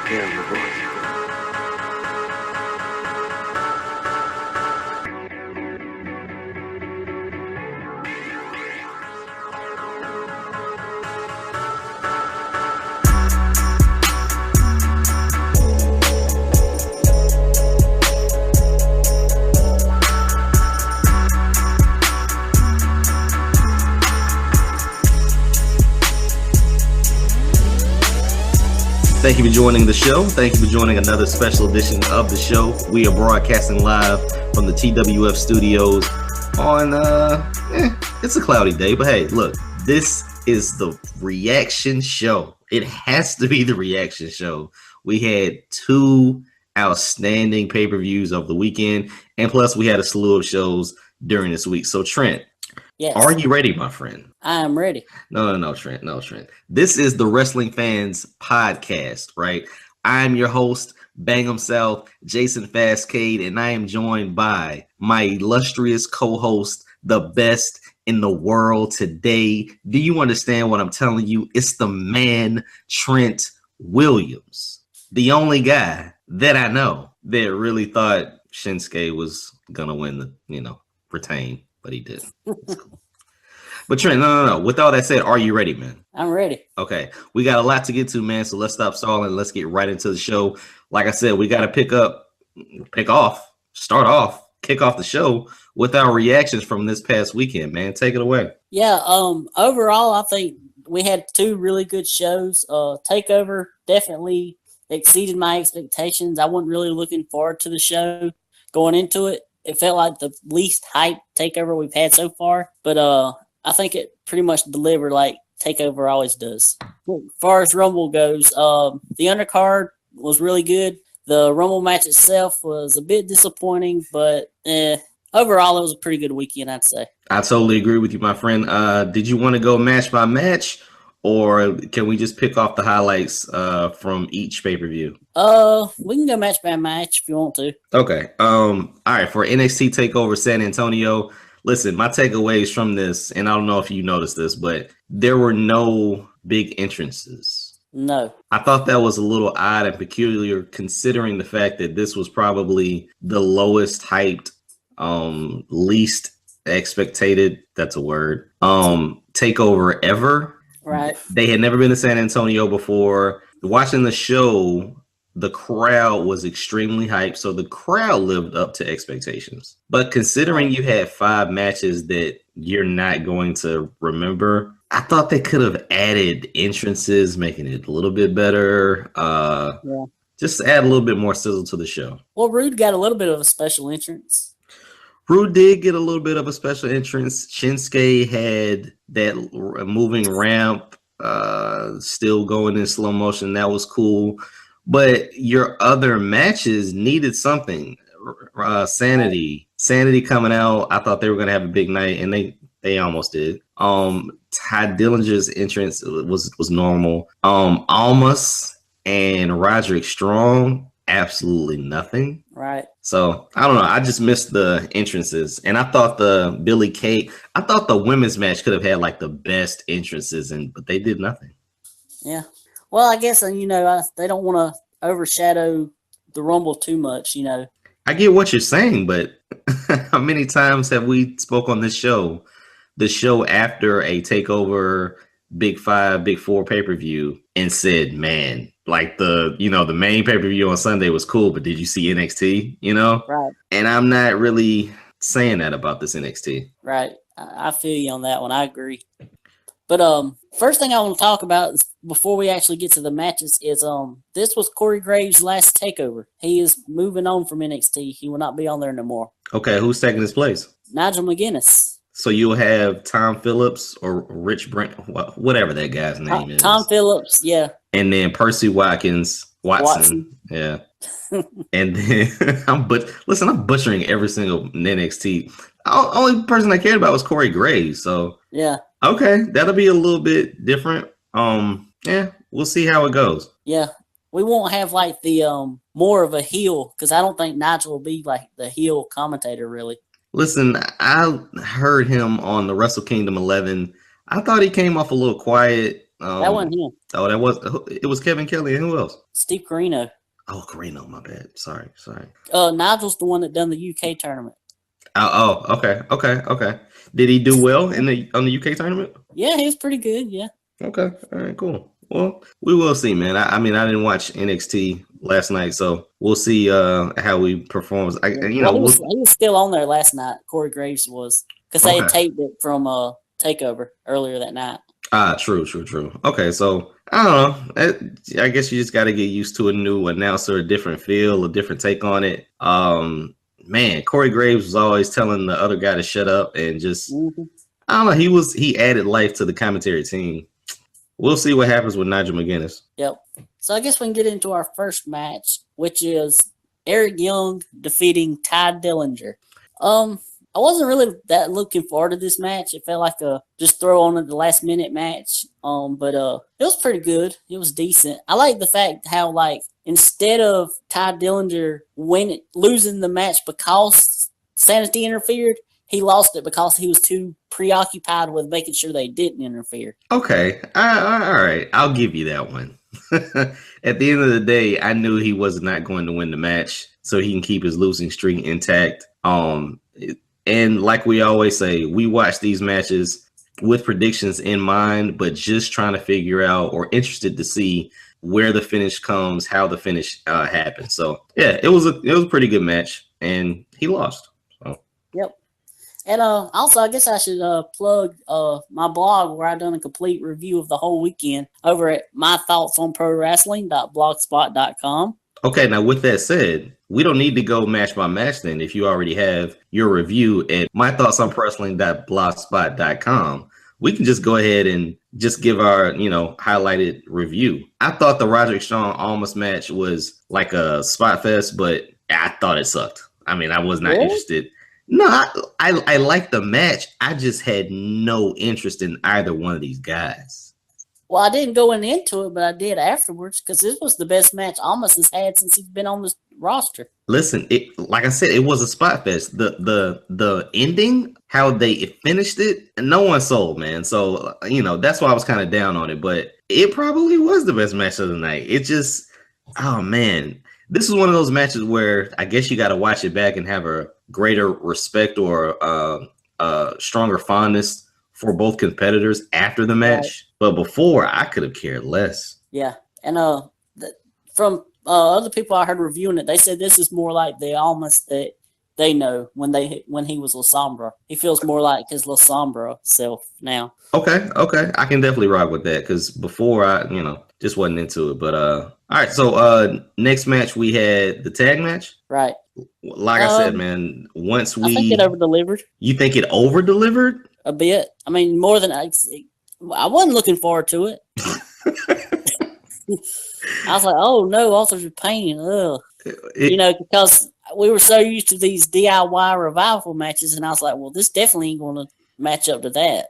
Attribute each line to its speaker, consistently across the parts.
Speaker 1: Hearing your voice.
Speaker 2: Thank you for joining the show. Thank you for joining another special edition of the show. We are broadcasting live from the TWF studios on, it's a cloudy day, but hey, look, this is the reaction show. It has to be the reaction show. We had two outstanding pay-per-views of the weekend, and plus we had a slew of shows during this week. So Trent,
Speaker 3: yes.
Speaker 2: Are you ready, my friend?
Speaker 3: I am ready.
Speaker 2: No, Trent. This is the Wrestling Fans Podcast, right? I'm your host, BangEm South, Jason Fastkade, and I am joined by my illustrious co-host, the best in the world today. Do you understand what I'm telling you? It's the man, Trent Williams, the only guy that I know that really thought Shinsuke was gonna win the, retain, but he didn't. It's cool. But Trent, no. With all that said, are you ready, man?
Speaker 3: I'm ready.
Speaker 2: Okay. We got a lot to get to, man. So let's stop stalling. Let's get right into the show. Like I said, we got to kick off the show with our reactions from this past weekend, man. Take it away.
Speaker 3: Yeah. Overall, I think we had two really good shows. Takeover definitely exceeded my expectations. I wasn't really looking forward to the show going into it. It felt like the least hype Takeover we've had so far, but I think it pretty much delivered like Takeover always does. As far as Rumble goes, the undercard was really good. The Rumble match itself was a bit disappointing, but overall it was a pretty good weekend, I'd say.
Speaker 2: I totally agree with you, my friend. Did you want to go match by match, or can we just pick off the highlights from each pay-per-view?
Speaker 3: We can go match by match if you want to.
Speaker 2: Okay. All right, for NXT TakeOver San Antonio. Listen, my takeaways from this, and I don't know if you noticed this, but there were no big entrances.
Speaker 3: No.
Speaker 2: I thought that was a little odd and peculiar considering the fact that this was probably the lowest hyped, least expected, that's a word, takeover ever.
Speaker 3: Right.
Speaker 2: They had never been to San Antonio before. Watching the show, the crowd was extremely hyped, so the crowd lived up to expectations. But considering you had 5 matches that you're not going to remember, I thought they could have added entrances, making it a little bit better. Just add a little bit more sizzle to the show.
Speaker 3: Well, Rude got a little bit of a special entrance.
Speaker 2: Rude did get a little bit of a special entrance. Shinsuke had that moving ramp still going in slow motion. That was cool. But your other matches needed something. Sanity coming out. I thought they were going to have a big night, and they almost did. Ty Dillinger's entrance was normal. Almas and Roderick Strong, absolutely nothing.
Speaker 3: Right.
Speaker 2: So I don't know. I just missed the entrances, and I thought the women's match could have had like the best entrances, but they did nothing.
Speaker 3: Yeah. Well, I guess, they don't want to overshadow the Rumble too much,
Speaker 2: I get what you're saying, but how many times have we spoke on this show, the show after a TakeOver Big 5, Big 4 pay-per-view, and said, man, like the main pay-per-view on Sunday was cool, but did you see NXT,
Speaker 3: Right.
Speaker 2: And I'm not really saying that about this NXT.
Speaker 3: Right. I feel you on that one. I agree. But first thing I want to talk about is, before we actually get to the matches, is this was Corey Graves' last takeover. He is moving on from NXT. He will not be on there no more.
Speaker 2: Okay, who's taking his place?
Speaker 3: Nigel McGuinness.
Speaker 2: So you'll have Tom Phillips or Rich Brent, whatever that guy's name is.
Speaker 3: Tom Phillips, yeah.
Speaker 2: And then Percy Watson. Yeah. And then I'm butchering every single NXT. Only person I cared about was Corey Graves. So
Speaker 3: yeah.
Speaker 2: Okay, that'll be a little bit different. Yeah, we'll see how it goes.
Speaker 3: Yeah. We won't have like the more of a heel, because I don't think Nigel will be like the heel commentator really.
Speaker 2: Listen, I heard him on the Wrestle Kingdom 11. I thought he came off a little quiet.
Speaker 3: That wasn't him.
Speaker 2: Oh, it was Kevin Kelly, and who else?
Speaker 3: Steve Carino.
Speaker 2: Oh, Carino, my bad. Sorry.
Speaker 3: Nigel's the one that done the UK tournament.
Speaker 2: Okay. Did he do well on the UK tournament?
Speaker 3: Yeah, he was pretty good. Yeah.
Speaker 2: Okay. All right. Cool. Well, we will see, man. I mean, I didn't watch NXT last night, so we'll see how he performs.
Speaker 3: He was still on there last night. Corey Graves was, because they had taped it from Takeover earlier that night.
Speaker 2: True. Okay, so I don't know. I guess you just got to get used to a new announcer, a different feel, a different take on it. Man, Corey Graves was always telling the other guy to shut up and just I don't know. He added life to the commentary team. We'll see what happens with Nigel McGuinness.
Speaker 3: Yep. So I guess we can get into our first match, which is Eric Young defeating Ty Dillinger. I wasn't really that looking forward to this match. It felt like a just throw on at the last minute match. But it was pretty good. It was decent. I like the fact how, like, instead of Ty Dillinger losing the match because Sanity interfered, he lost it because he was too preoccupied with making sure they didn't interfere.
Speaker 2: Okay. All right. I'll give you that one. At the end of the day, I knew he was not going to win the match, so he can keep his losing streak intact. And like we always say, we watch these matches with predictions in mind, but just trying to figure out or interested to see where the finish comes, how the finish happens. So yeah, it was a pretty good match, and he lost. So.
Speaker 3: Yep. And also, I guess I should plug my blog where I've done a complete review of the whole weekend over at mythoughtsonprowrestling.blogspot.com.
Speaker 2: Okay, now with that said, we don't need to go match by match then if you already have your review at mythoughtsonprowrestling.blogspot.com. We can just go ahead and just give our, highlighted review. I thought the Roderick Strong Almas match was like a spot fest, but I thought it sucked. I mean, I was not interested. No, I liked the match. I just had no interest in either one of these guys.
Speaker 3: Well, I didn't go into it, but I did afterwards because this was the best match Almas has had since he's been on this roster.
Speaker 2: Listen, like I said, it was a spot fest. The ending, how they finished it, no one sold, man. So that's why I was kind of down on it. But it probably was the best match of the night. It just, oh man, this is one of those matches where I guess you got to watch it back and have a greater respect or stronger fondness for both competitors after the match. Right. But before, I could have cared less.
Speaker 3: Yeah. And from other people I heard reviewing it, they said this is more like the Almas that they know when he was La Sombra. He feels more like his La Sombra self now.
Speaker 2: Okay. I can definitely rock with that because before I, just wasn't into it. But all right. So next match we had the tag match.
Speaker 3: Right.
Speaker 2: Like I said, man, I
Speaker 3: think it over-delivered.
Speaker 2: You think it over-delivered?
Speaker 3: A bit. I mean, more than I wasn't looking forward to it. I was like, oh no, Authors of Pain. Ugh. Because we were so used to these DIY revival matches, and I was like, well, this definitely ain't going to match up to that.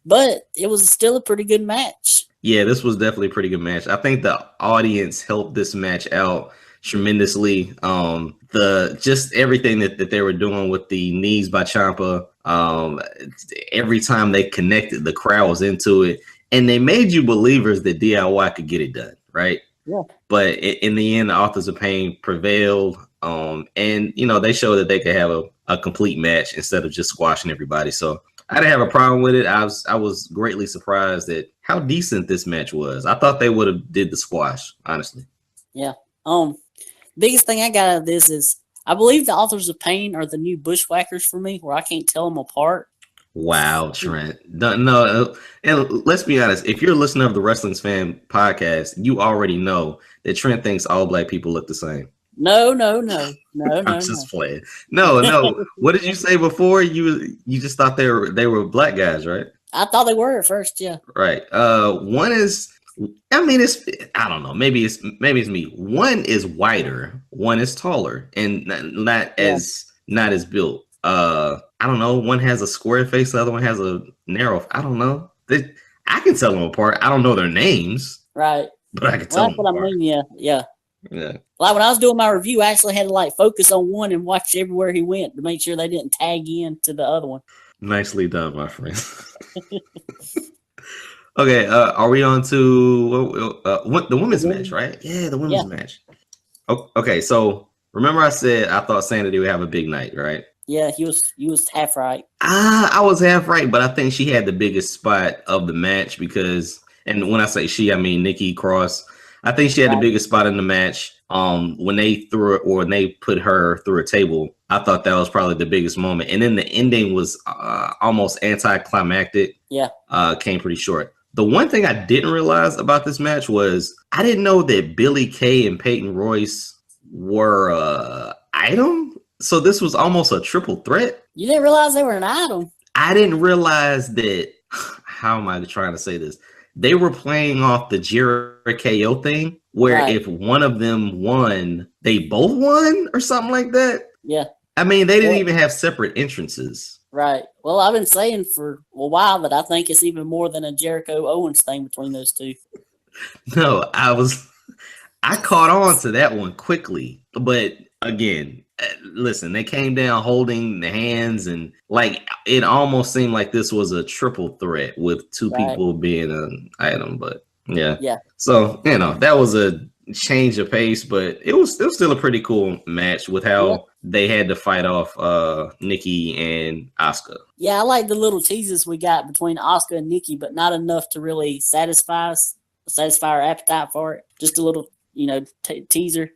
Speaker 3: But it was still a pretty good match.
Speaker 2: Yeah, this was definitely a pretty good match. I think the audience helped this match out tremendously. Just everything that they were doing with the knees by Ciampa. Every time they connected, the crowd was into it, and they made you believers that DIY could get it done, right?
Speaker 3: Yeah.
Speaker 2: But in the end, the Authors of Pain prevailed, and they showed that they could have a complete match instead of just squashing everybody. So I didn't have a problem with it. I was greatly surprised at how decent this match was. I thought they would have did the squash, honestly.
Speaker 3: Yeah. Biggest thing I got out of this is I believe the Authors of Pain are the new Bushwhackers for me, where I can't tell them apart.
Speaker 2: Wow, Trent. No, and let's be honest. If you're a listener of the Wrestling's Fan podcast, you already know that Trent thinks all black people look the same.
Speaker 3: No.
Speaker 2: I'm just playing. No. What did you say before? You just thought they were black guys, right?
Speaker 3: I thought they were at first, yeah.
Speaker 2: Right. One is. I mean, I don't know. Maybe it's me. One is wider, one is taller, and not as built. I don't know. One has a square face, the other one has a narrow. I don't know. I can tell them apart. I don't know their names,
Speaker 3: right?
Speaker 2: But I can tell them apart.
Speaker 3: That's what I mean. Yeah. Like when I was doing my review, I actually had to focus on one and watch everywhere he went to make sure they didn't tag in to the other one.
Speaker 2: Nicely done, my friend. Okay, are we on to the women's match,
Speaker 3: Women.
Speaker 2: right? Yeah, the
Speaker 3: Yeah,
Speaker 2: women's match. Okay, so remember I said I thought Sanity would have a big night, right?
Speaker 3: yeah, he was half right.
Speaker 2: I was half right, but I think she had the biggest spot of the match because, and when I say she, I mean Nikki Cross. I think she had the
Speaker 3: Right.
Speaker 2: biggest spot in the match. When they threw it or when they put her through a table, I thought that was probably the biggest moment. And then the ending was almost anticlimactic.
Speaker 3: Yeah.
Speaker 2: Came pretty short. The one thing I didn't realize about this match was I didn't know that Billy Kay and Peyton Royce were item. So this was almost a triple threat.
Speaker 3: You didn't realize they were an item.
Speaker 2: I didn't realize that. How am I trying to say this? They were playing off the Jericho thing, where
Speaker 3: Right.
Speaker 2: if one of them won, they both won, or something like that.
Speaker 3: Yeah.
Speaker 2: I mean, they didn't
Speaker 3: Well,
Speaker 2: even have separate entrances.
Speaker 3: right. Well, I've been saying for a while that I think it's even more than a Jericho Owens thing between those two.
Speaker 2: No, I caught on to that one quickly, but again, listen, they came down holding the hands, and like it almost seemed like this was a triple threat with two
Speaker 3: Right.
Speaker 2: people being an item. But yeah,
Speaker 3: Yeah.
Speaker 2: so that was a change of pace, but it was still a pretty cool match with how they had to fight off Nikki and Asuka.
Speaker 3: Yeah, I like the little teases we got between Asuka and Nikki, but not enough to really satisfy our appetite for it. Just a little, teaser,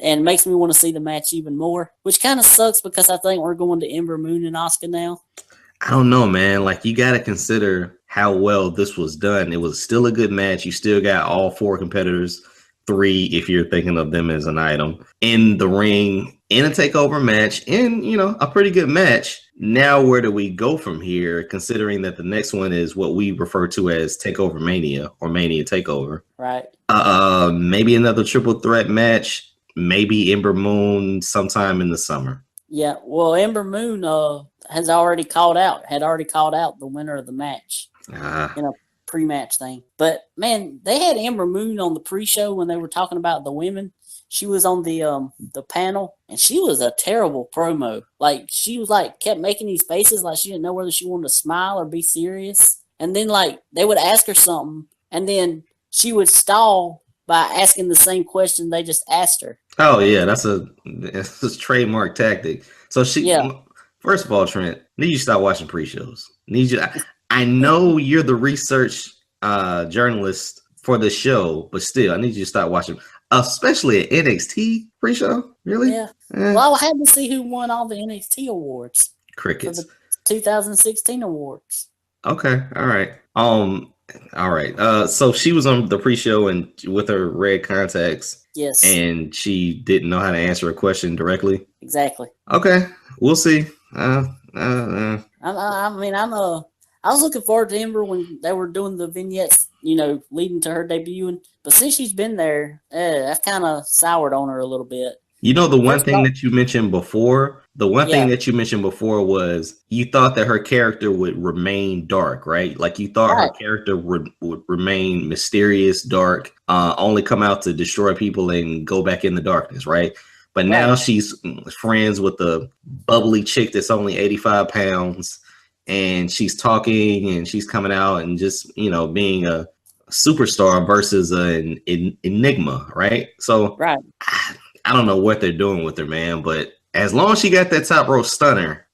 Speaker 3: and it makes me want to see the match even more. Which kind of sucks because I think we're going to Ember Moon and Asuka now.
Speaker 2: I don't know, man. Like, you got to consider how well this was done. It was still a good match. You still got all four competitors, 3 if you're thinking of them as an item, in the ring, in a takeover match, in, a pretty good match. Now, where do we go from here, considering that the next one is what we refer to as Takeover Mania or Mania Takeover?
Speaker 3: Right.
Speaker 2: Maybe another triple threat match. Maybe Ember Moon sometime in the summer.
Speaker 3: Yeah. Well, Ember Moon had already called out the winner of the match in a pre-match thing. But man, they had Ember Moon on the pre-show when they were talking about the women. She was on the panel, and she was a terrible promo. Like, she was like kept making these faces like she didn't know whether she wanted to smile or be serious. And then like they would ask her something, and then she would stall by asking the same question they just asked her.
Speaker 2: Oh yeah, that's a trademark tactic. So first of all, Trent, need you stop watching pre-shows. I know you're the research journalist for the show, but still, I need you to stop watching, especially an NXT pre-show. Really?
Speaker 3: Yeah. Well, I had to see who won all the NXT awards.
Speaker 2: Crickets.
Speaker 3: For the 2016 awards.
Speaker 2: Okay. All right. All right. So she was on the pre-show and with her red contacts.
Speaker 3: Yes.
Speaker 2: And she didn't know how to answer a question directly.
Speaker 3: Exactly.
Speaker 2: Okay. We'll see.
Speaker 3: I was looking forward to Ember when they were doing the vignettes, leading to her debuting. But since she's been there, I've kind of soured on her a little bit.
Speaker 2: The one thing that you mentioned before, was you thought that her character would remain dark, right? Like you thought her character would remain mysterious, dark, only come out to destroy people and go back in the darkness, right? But now she's friends with a bubbly chick that's only 85 pounds, and she's talking and she's coming out and just, being a superstar versus an enigma, right? So I don't know what they're doing with her, man, but as long as she got that top rope stunner,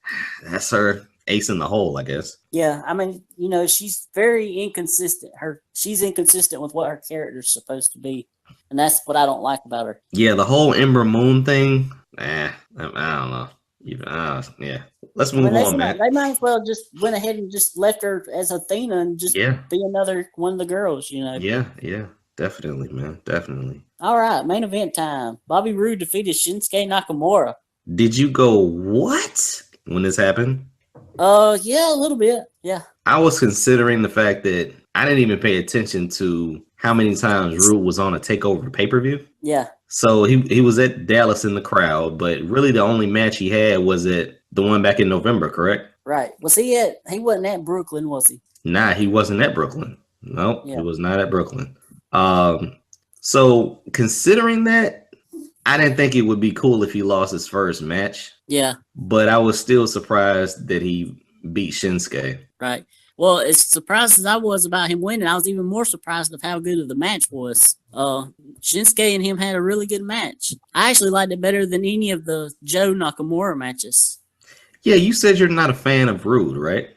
Speaker 2: that's her ace in the hole, I guess.
Speaker 3: Yeah, I mean, she's very inconsistent. She's inconsistent with what her character's supposed to be, and that's what I don't like about her.
Speaker 2: Yeah, the whole Ember Moon thing, I don't know. Yeah, let's move on, man.
Speaker 3: They might as well just went ahead and just left her as Athena and just be another one of the girls,
Speaker 2: Yeah, definitely, man, definitely.
Speaker 3: All right, main event time. Bobby Roode defeated Shinsuke Nakamura.
Speaker 2: Did you go what when this happened?
Speaker 3: Yeah, a little bit. Yeah.
Speaker 2: I was considering the fact that I didn't even pay attention to how many times Roode was on a Takeover pay-per-view.
Speaker 3: Yeah.
Speaker 2: So he was at Dallas in the crowd, but really the only match he had was at the one back in November, correct?
Speaker 3: Right. Was he wasn't at Brooklyn, was he?
Speaker 2: Nah, he wasn't at Brooklyn. Nope, he was not at Brooklyn. So considering that, I didn't think it would be cool if he lost his first match.
Speaker 3: Yeah.
Speaker 2: But I was still surprised that he beat Shinsuke.
Speaker 3: Right. Well, as surprised as I was about him winning, I was even more surprised of how good of the match was. Shinsuke and him had a really good match. I actually liked it better than any of the Joe Nakamura matches.
Speaker 2: Yeah, you said you're not a fan of Rude, right?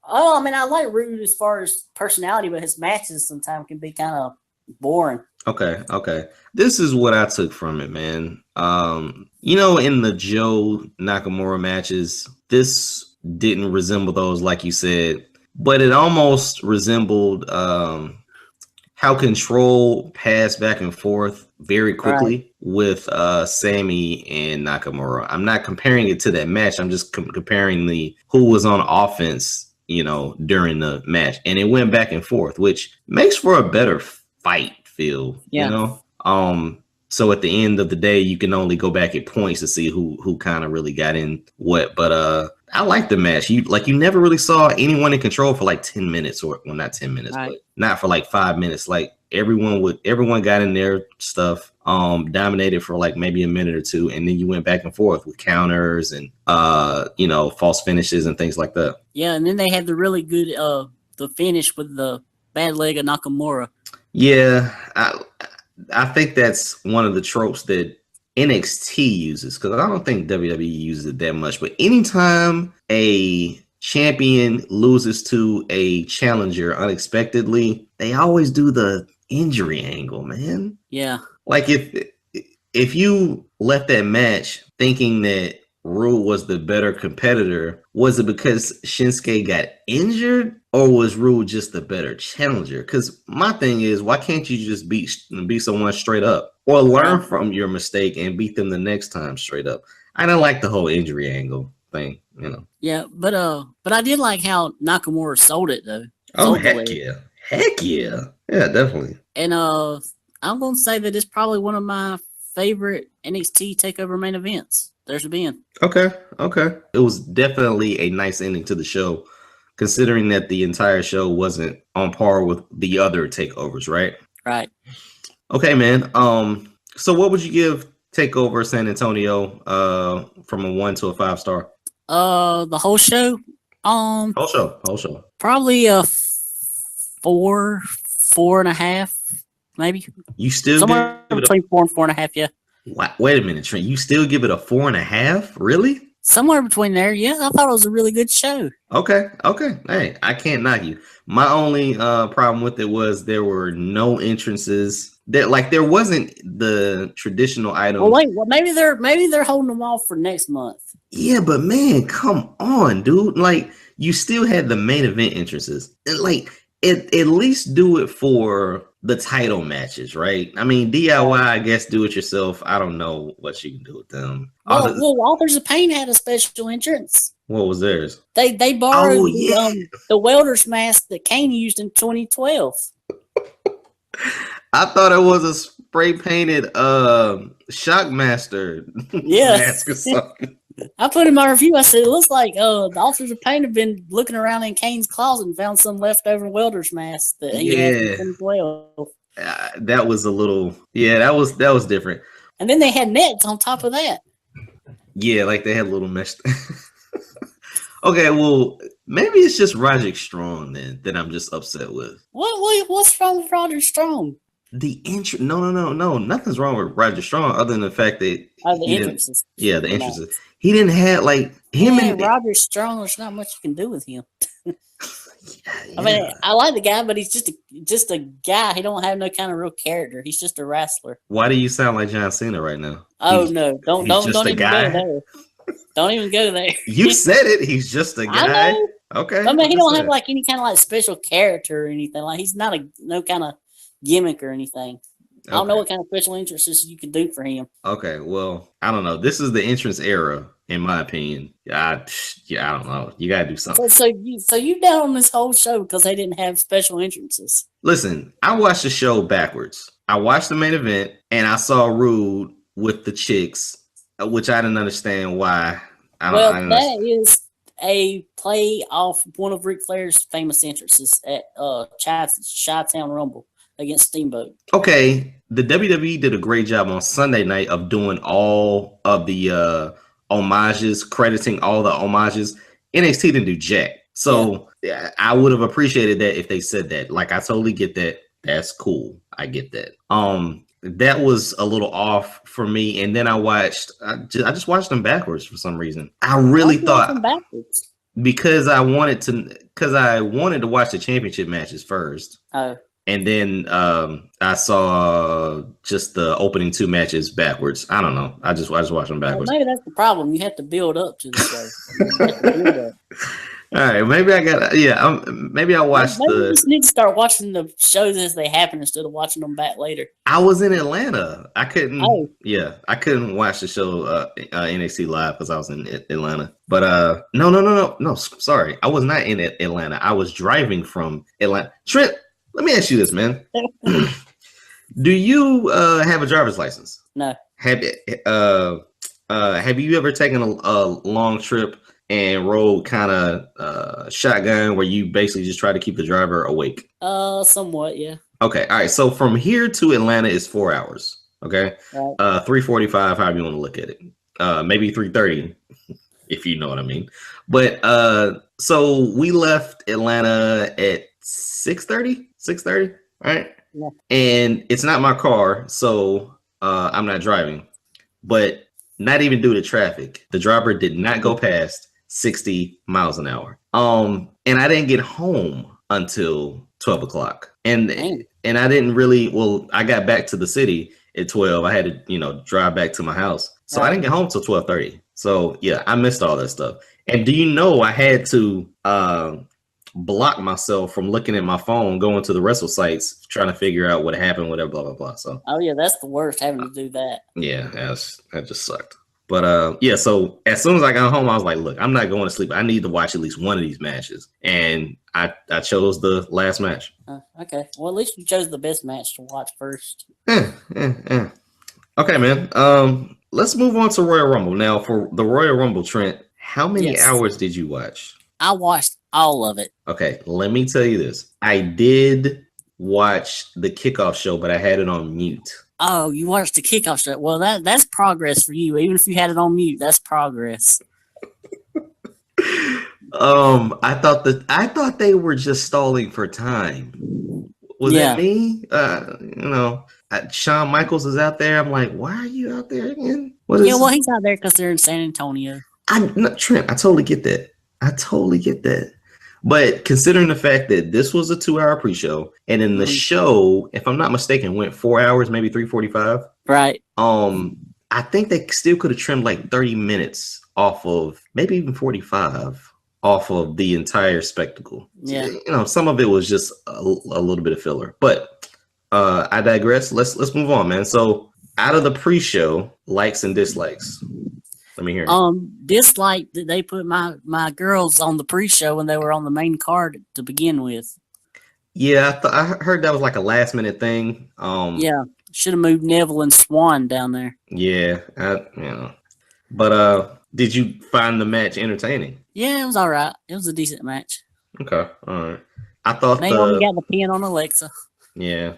Speaker 3: Oh, I mean, I like Rude as far as personality, but his matches sometimes can be kind of boring.
Speaker 2: Okay. This is what I took from it, man. In the Joe Nakamura matches, this didn't resemble those, like you said, but it almost resembled how Control passed back and forth very quickly with Sammy and Nakamura. I'm not comparing it to that match. I'm just comparing who was on offense, during the match, and it went back and forth, which makes for a better fight feel. So at the end of the day, you can only go back at points to see who kind of really got in what. But I like the match. You never really saw anyone in Control for like 10 minutes, or well, not 10 minutes, but not for like 5 minutes. Like everyone got in their stuff, dominated for like maybe a minute or two, and then you went back and forth with counters and false finishes and things like that.
Speaker 3: Yeah, and then they had the really good the finish with the bad leg of Nakamura.
Speaker 2: Yeah, I think that's one of the tropes that NXT uses, because I don't think WWE uses it that much. But anytime a champion loses to a challenger unexpectedly, they always do the injury angle, man.
Speaker 3: Yeah.
Speaker 2: Like if you left that match thinking that Rude was the better competitor, was it because Shinsuke got injured, or was Rude just the better challenger? Because my thing is, why can't you just beat someone straight up, or learn from your mistake and beat them the next time straight up? I don't like the whole injury angle thing,
Speaker 3: Yeah, but I did like how Nakamura sold it though.
Speaker 2: Heck yeah, definitely.
Speaker 3: And I'm gonna say that it's probably one of my favorite NXT Takeover main events there's been.
Speaker 2: Okay. It was definitely a nice ending to the show, considering that the entire show wasn't on par with the other takeovers, right?
Speaker 3: Right.
Speaker 2: Okay, man. So what would you give Takeover San Antonio from a 1 to a 5 star?
Speaker 3: The whole show?
Speaker 2: Whole show.
Speaker 3: Probably a 4.5, maybe.
Speaker 2: You still
Speaker 3: somewhere between 4 and 4.5, yeah.
Speaker 2: Wait a minute, Trent. You still give it a 4.5? Really?
Speaker 3: Somewhere between there, yeah. I thought it was a really good show.
Speaker 2: Okay. Hey, I can't knock you. My only problem with it was there were no entrances. There wasn't the traditional item.
Speaker 3: Well, maybe they're holding them off for next month.
Speaker 2: Yeah, but man, come on, dude. Like, you still had the main event entrances. Like, at least do it for the title matches, right? I mean, DIY, I guess, do it yourself. I don't know what you can do with them.
Speaker 3: Well, Authors of Pain had a special entrance.
Speaker 2: What was theirs?
Speaker 3: They borrowed the welder's mask that Kane used in 2012.
Speaker 2: I thought it was a spray painted Shockmaster mask or something.
Speaker 3: I put in my review, I said, it looks like the Authors of Pain have been looking around in Kane's closet and found some leftover welder's mask that he had in 2012.
Speaker 2: That was a little, that was different.
Speaker 3: And then they had nets on top of that.
Speaker 2: Yeah, like they had little mesh. Okay, well, maybe it's just Roderick Strong then that I'm just upset with.
Speaker 3: What's wrong with Roderick Strong?
Speaker 2: The intro? No. Nothing's wrong with Roderick Strong other than the fact that
Speaker 3: the entrances.
Speaker 2: Yeah, the entrances. He didn't have like him and
Speaker 3: Roderick Strong. There's not much you can do with him. I mean, I like the guy, but he's just a guy. He don't have no kind of real character. He's just a wrestler.
Speaker 2: Why do you sound like John Cena right now?
Speaker 3: Oh no! Don't even go there. Don't even go there.
Speaker 2: You said it. He's just a guy.
Speaker 3: I know.
Speaker 2: Okay.
Speaker 3: I mean, he don't have like any kind of like special character or anything. Like he's not no kind of gimmick or anything. I don't know what kind of special entrances you could do for him. Okay,
Speaker 2: well, I don't know. This is the entrance era, in my opinion. I don't know. You gotta do something.
Speaker 3: So you down on this whole show because they didn't have special entrances.
Speaker 2: Listen, I watched the show backwards. I watched the main event and I saw Rude with the chicks, which I didn't understand why.
Speaker 3: That is a play off one of Ric Flair's famous entrances at Chi-Town Rumble against Steamboat.
Speaker 2: Okay, the WWE did a great job on Sunday night of doing all of the homages, crediting all the homages. NXT didn't do jack. So yeah, I would have appreciated that if they said that. Like, I totally get that. That's cool. I get that. That was a little off for me. And then I just watched them backwards for some reason. I really thought
Speaker 3: backwards
Speaker 2: because I wanted to watch the championship matches first.
Speaker 3: Oh.
Speaker 2: And then I saw just the opening 2 matches backwards. I don't know. I just watched them backwards.
Speaker 3: Well, maybe that's the problem. You have to build up to the show.
Speaker 2: All right, maybe I got maybe I watched
Speaker 3: maybe you just need to start watching the shows as they happen instead of watching them back later.
Speaker 2: I was in Atlanta. I couldn't. Oh. Yeah, I couldn't watch the show NXT live because I was in Atlanta. But no. Sorry, I was not in Atlanta. I was driving from Atlanta. Trent, let me ask you this, man. Do you have a driver's license?
Speaker 3: No.
Speaker 2: Have you ever taken a long trip and rode kind of shotgun where you basically just try to keep the driver awake?
Speaker 3: Somewhat, yeah.
Speaker 2: Okay, all right. So from here to Atlanta is 4 hours. Okay, right. 3:45, however you want to look at it. Maybe 3:30, if you know what I mean. But so we left Atlanta at 6:30, right? Yeah. And it's not my car, so I'm not driving. But not even due to traffic, the driver did not go past 60 miles an hour. And I didn't get home until 12 o'clock. And I didn't really, I got back to the city at 12. I had to, drive back to my house. So I didn't get home till 12:30. So yeah, I missed all that stuff. And do you know I had to block myself from looking at my phone, going to the wrestle sites, trying to figure out what happened, whatever, blah, blah, blah. So
Speaker 3: yeah, that's the worst, having to do that.
Speaker 2: Yeah, that just sucked. But yeah, so as soon as I got home, I was like, look, I'm not going to sleep. I need to watch at least one of these matches. And I chose the last match.
Speaker 3: Okay. Well, at least you chose the best match to watch first.
Speaker 2: Okay, man. Let's move on to Royal Rumble. Now, for the Royal Rumble, Trent, how many hours did you watch?
Speaker 3: I watched all of it.
Speaker 2: Okay, let me tell you this. I did watch the kickoff show, but I had it on mute.
Speaker 3: Oh, you watched the kickoff show. Well, that's progress for you. Even if you had it on mute, that's progress.
Speaker 2: I thought they were just stalling for time. Was that me? Shawn Michaels is out there. I'm like, why are you out there again?
Speaker 3: Well, he's out there because they're in San Antonio.
Speaker 2: Trent, I totally get that. But considering the fact that this was a 2-hour pre-show, and then the show, if I'm not mistaken, went 4 hours, maybe 3:45.
Speaker 3: Right.
Speaker 2: I think they still could have trimmed like 30 minutes off of, maybe even 45 off of the entire spectacle.
Speaker 3: Yeah.
Speaker 2: Some of it was just a little bit of filler. But I digress. Let's move on, man. So out of the pre-show, likes and dislikes. Let me hear it.
Speaker 3: Dislike that they put my girls on the pre-show when they were on the main card to begin with.
Speaker 2: Yeah, I heard that was like a last minute thing.
Speaker 3: Yeah, should have moved Neville and Swan down there.
Speaker 2: Yeah, But did you find the match entertaining?
Speaker 3: Yeah, it was all right. It was a decent match.
Speaker 2: Okay, all right. I thought
Speaker 3: Naomi got the pin on Alexa.
Speaker 2: Yeah.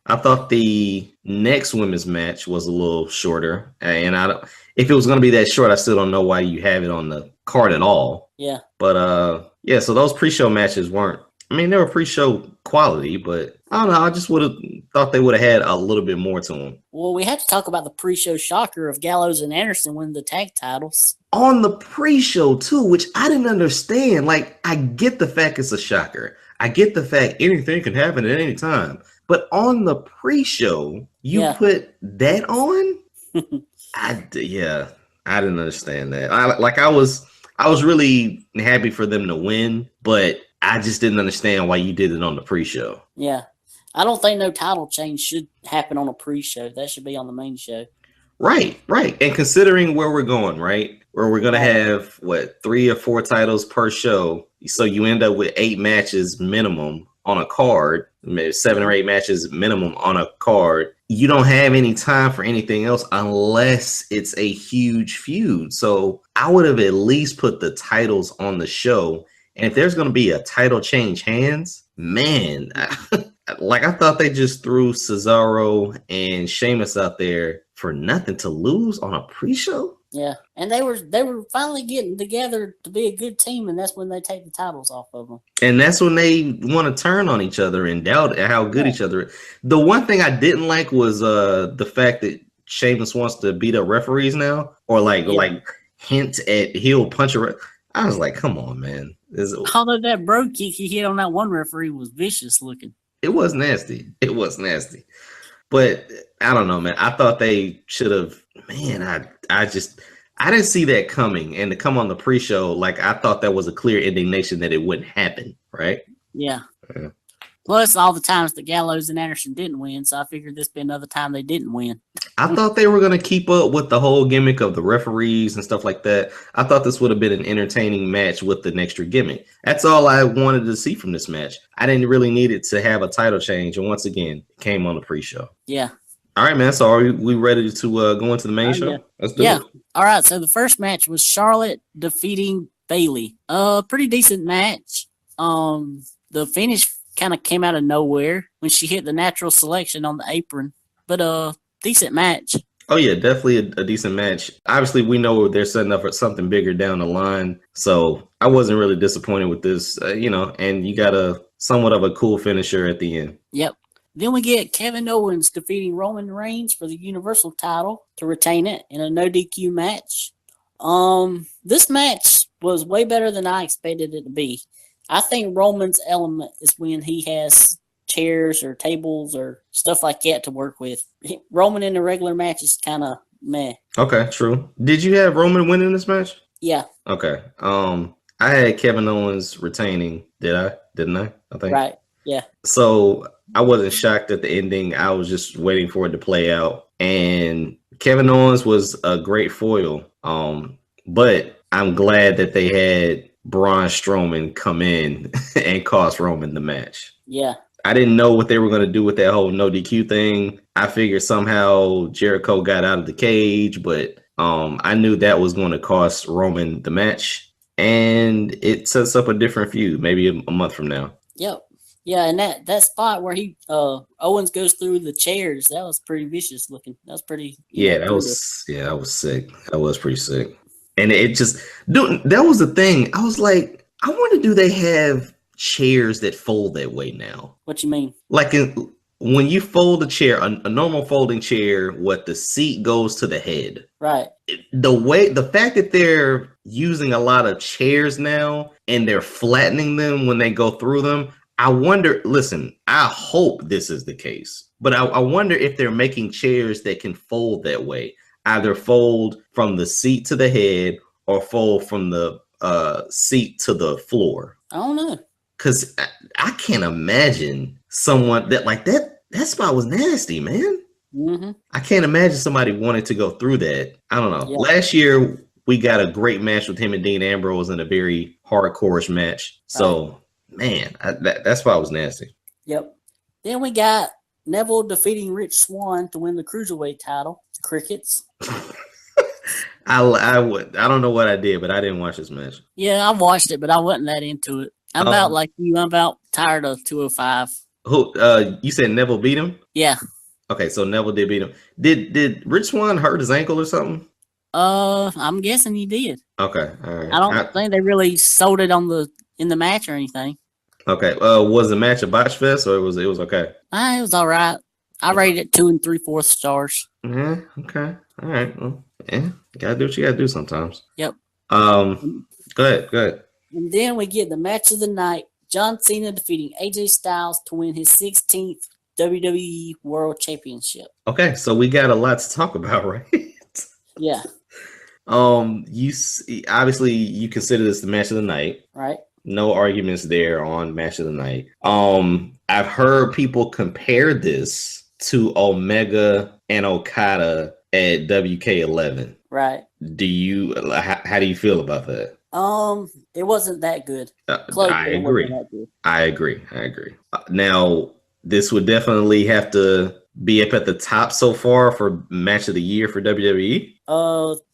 Speaker 2: I thought the next women's match was a little shorter, and if it was going to be that short, I still don't know why you have it on the card at all.
Speaker 3: Yeah.
Speaker 2: But yeah. So those pre-show matches weren't. I mean, they were pre-show quality, but I don't know. I just would have thought they would have had a little bit more to them.
Speaker 3: Well, we have to talk about the pre-show shocker of Gallows and Anderson winning the tag titles
Speaker 2: on the pre-show too, which I didn't understand. Like, I get the fact it's a shocker. I get the fact anything can happen at any time. But on the pre-show, you put that on? I didn't understand that. I was really happy for them to win, but I just didn't understand why you did it on the pre-show.
Speaker 3: Yeah. I don't think no title change should happen on a pre-show. That should be on the main show.
Speaker 2: Right. And considering where we're going, right? Where we're going to have, 3 or 4 titles per show. So you end up with 8 matches minimum on a card, maybe 7 or 8 matches minimum on a card. You don't have any time for anything else unless it's a huge feud. So I would have at least put the titles on the show. And if there's going to be a title change hands, man, I thought they just threw Cesaro and Sheamus out there for nothing to lose on a pre-show.
Speaker 3: Yeah, and they were finally getting together to be a good team, and that's when they take the titles off of them.
Speaker 2: And that's when they want to turn on each other and doubt how good each other is. The one thing I didn't like was the fact that Sheamus wants to beat up referees now, or like hint at he'll punch a. I was like, come on, man.
Speaker 3: Although that bro kick he hit on that one referee was vicious looking.
Speaker 2: It was nasty. It was nasty. But I don't know, man. I thought they should have. Man, I didn't see that coming. And to come on the pre-show, like I thought that was a clear indication that it wouldn't happen, right?
Speaker 3: Yeah. Plus, all the times that Gallows and Anderson didn't win, so I figured this would be another time they didn't win.
Speaker 2: I thought they were going to keep up with the whole gimmick of the referees and stuff like that. I thought this would have been an entertaining match with an extra gimmick. That's all I wanted to see from this match. I didn't really need it to have a title change. And once again, it came on the pre-show.
Speaker 3: Yeah.
Speaker 2: All right, man. So are we ready to go into the main show?
Speaker 3: Yeah.
Speaker 2: Let's do it.
Speaker 3: All right. So the first match was Charlotte defeating Bayley. Pretty decent match. The finish kind of came out of nowhere when she hit the natural selection on the apron, but decent match.
Speaker 2: Oh yeah, definitely a decent match. Obviously, we know they're setting up for something bigger down the line, so I wasn't really disappointed with this. And you got somewhat of a cool finisher at the end.
Speaker 3: Yep. Then we get Kevin Owens defeating Roman Reigns for the Universal title to retain it in a no DQ match. This match was way better than I expected it to be. I think Roman's element is when he has chairs or tables or stuff like that to work with. Roman in a regular match is kind of meh.
Speaker 2: Okay, true. Did you have Roman winning this match?
Speaker 3: Yeah.
Speaker 2: Okay. I had Kevin Owens retaining. Didn't I? I think.
Speaker 3: Right. Yeah.
Speaker 2: So I wasn't shocked at the ending. I was just waiting for it to play out. And Kevin Owens was a great foil. But I'm glad that they had Braun Strowman come in and cost Roman the match.
Speaker 3: Yeah.
Speaker 2: I didn't know what they were going to do with that whole no DQ thing. I figured somehow Jericho got out of the cage, but I knew that was going to cost Roman the match. And it sets up a different feud, maybe a month from now.
Speaker 3: Yep. Yeah, and that spot where he Owens goes through the chairs, that was pretty vicious looking. That was pretty.
Speaker 2: That was sick. That was pretty sick. And it just, dude, that was the thing. I was like, I wonder, do they have chairs that fold that way now?
Speaker 3: What you mean?
Speaker 2: Like when you fold a chair, a normal folding chair, the seat goes to the head.
Speaker 3: Right.
Speaker 2: The fact that they're using a lot of chairs now and they're flattening them when they go through them, I wonder, listen, I hope this is the case, but I wonder if they're making chairs that can fold that way. Either fold from the seat to the head or fold from the seat to the floor.
Speaker 3: I don't know.
Speaker 2: Because I can't imagine someone that spot was nasty, man.
Speaker 3: Mm-hmm.
Speaker 2: I can't imagine somebody wanted to go through that. I don't know.
Speaker 3: Yeah.
Speaker 2: Last year, we got a great match with him and Dean Ambrose in a very hardcore match. So, man, that spot was nasty.
Speaker 3: Yep. Then we got Neville defeating Rich Swann to win the Cruiserweight title. Crickets.
Speaker 2: I don't know what I did, but I didn't watch this match.
Speaker 3: Yeah, I watched it, but I wasn't that into it. I'm about like you. I'm about tired of 205.
Speaker 2: Who? You said Neville beat him?
Speaker 3: Yeah.
Speaker 2: Okay, so Neville did beat him. Did Rich Swann hurt his ankle or something?
Speaker 3: I'm guessing he did.
Speaker 2: Okay, all right.
Speaker 3: I don't think they really sold it in the match or anything.
Speaker 2: Okay. Was the match a botch fest or it was okay?
Speaker 3: It was all right. I rated it 2 3/4 stars.
Speaker 2: Yeah. Okay. All right. Well, yeah. You gotta do what you gotta do sometimes.
Speaker 3: Yep.
Speaker 2: Go ahead.
Speaker 3: And then we get the match of the night: John Cena defeating AJ Styles to win his 16th WWE World Championship.
Speaker 2: Okay, so we got a lot to talk about, right?
Speaker 3: Yeah.
Speaker 2: You obviously you consider this the match of the night,
Speaker 3: right?
Speaker 2: No arguments there on match of the night. I've heard people compare this to Omega and Okada at WK11.
Speaker 3: Right.
Speaker 2: How do you feel about that?
Speaker 3: It wasn't that good.
Speaker 2: I agree. I agree. Now, this would definitely have to be up at the top so far for match of the year for WWE.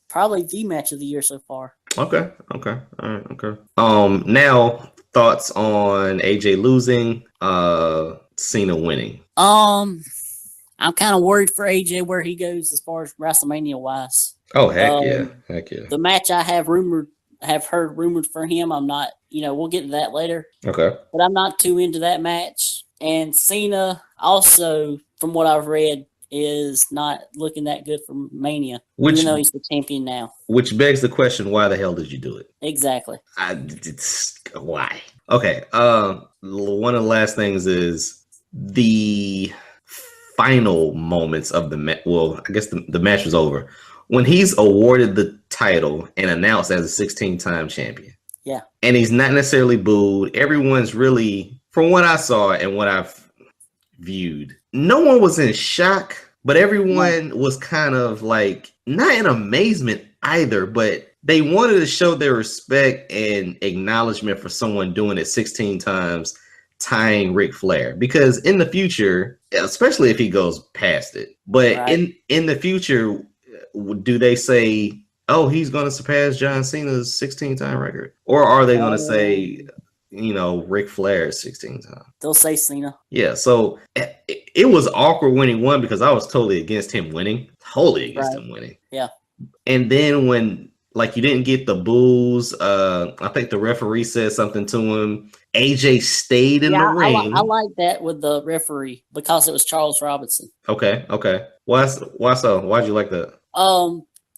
Speaker 3: Probably the match of the year so far.
Speaker 2: Okay. All right. Okay. Now thoughts on AJ losing, Cena winning.
Speaker 3: I'm kind of worried for AJ where he goes as far as WrestleMania wise.
Speaker 2: Oh, heck yeah.
Speaker 3: The match I have heard rumored for him. I'm not, we'll get to that later.
Speaker 2: Okay.
Speaker 3: But I'm not too into that match. And Cena also, from what I've read, is not looking that good for Mania, even though he's the champion now.
Speaker 2: Which begs the question: why the hell did you do it?
Speaker 3: Exactly.
Speaker 2: Why? Okay. One of the last things is the final moments of the match. Well, I guess the match was over when he's awarded the title and announced as a 16-time champion.
Speaker 3: Yeah.
Speaker 2: And he's not necessarily booed. Everyone's really, from what I saw and what I've viewed, no one was in shock, but everyone was kind of like not in amazement either, but they wanted to show their respect and acknowledgement for someone doing it 16 times, tying Ric Flair. Because in the future, especially if he goes past it, but in the future, do they say, oh, he's going to surpass John Cena's 16-time record? Or are they going to say, Ric Flair's 16 times?
Speaker 3: They'll say Cena.
Speaker 2: Yeah, so it was awkward when he won because I was totally against him winning. Totally against him winning.
Speaker 3: Yeah. And
Speaker 2: then when, you didn't get the boos, I think the referee said something to him. AJ stayed in the ring.
Speaker 3: I like that with the referee because it was Charles Robinson.
Speaker 2: Okay. Why so? Why'd you like that?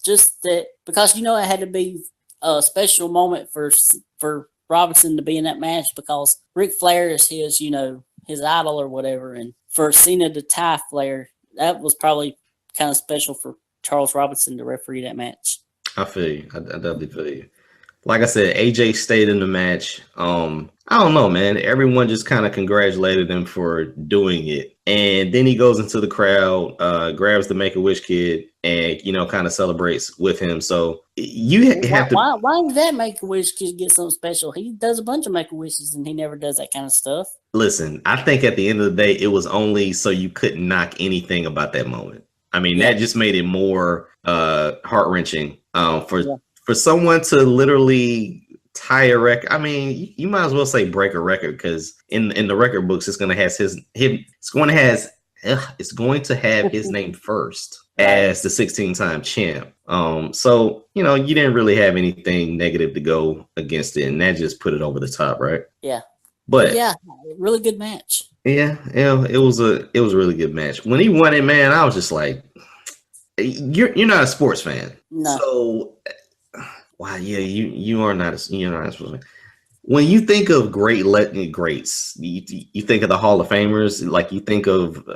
Speaker 3: Just that because it had to be a special moment for Robinson to be in that match because Ric Flair is his idol or whatever, and for Cena to tie Flair, that was probably kind of special for Charles Robinson to referee that match.
Speaker 2: I feel you. I definitely feel you. Like I said, AJ stayed in the match. I don't know, man. Everyone just kind of congratulated him for doing it. And then he goes into the crowd, grabs the Make-A-Wish kid, and, kind of celebrates with him. So you have to...
Speaker 3: Why does that Make-A-Wish kid get something special? He does a bunch of Make-A-Wishes, and he never does that kind of stuff.
Speaker 2: Listen, I think at the end of the day, it was only so you couldn't knock anything about that moment. I mean, that just made it more heart-wrenching for someone to literally tie a record. I mean, you might as well say break a record because in the record books, it's going to have his name first as the 16-time champ. So you didn't really have anything negative to go against it, and that just put it over the top, right?
Speaker 3: Yeah.
Speaker 2: But
Speaker 3: really good match.
Speaker 2: Yeah, it was a really good match. When he won it, man, I was just like, you're not a sports fan.
Speaker 3: No.
Speaker 2: So wow, yeah, you're not a sports fan. When you think of greats, you think of the Hall of Famers, like you think of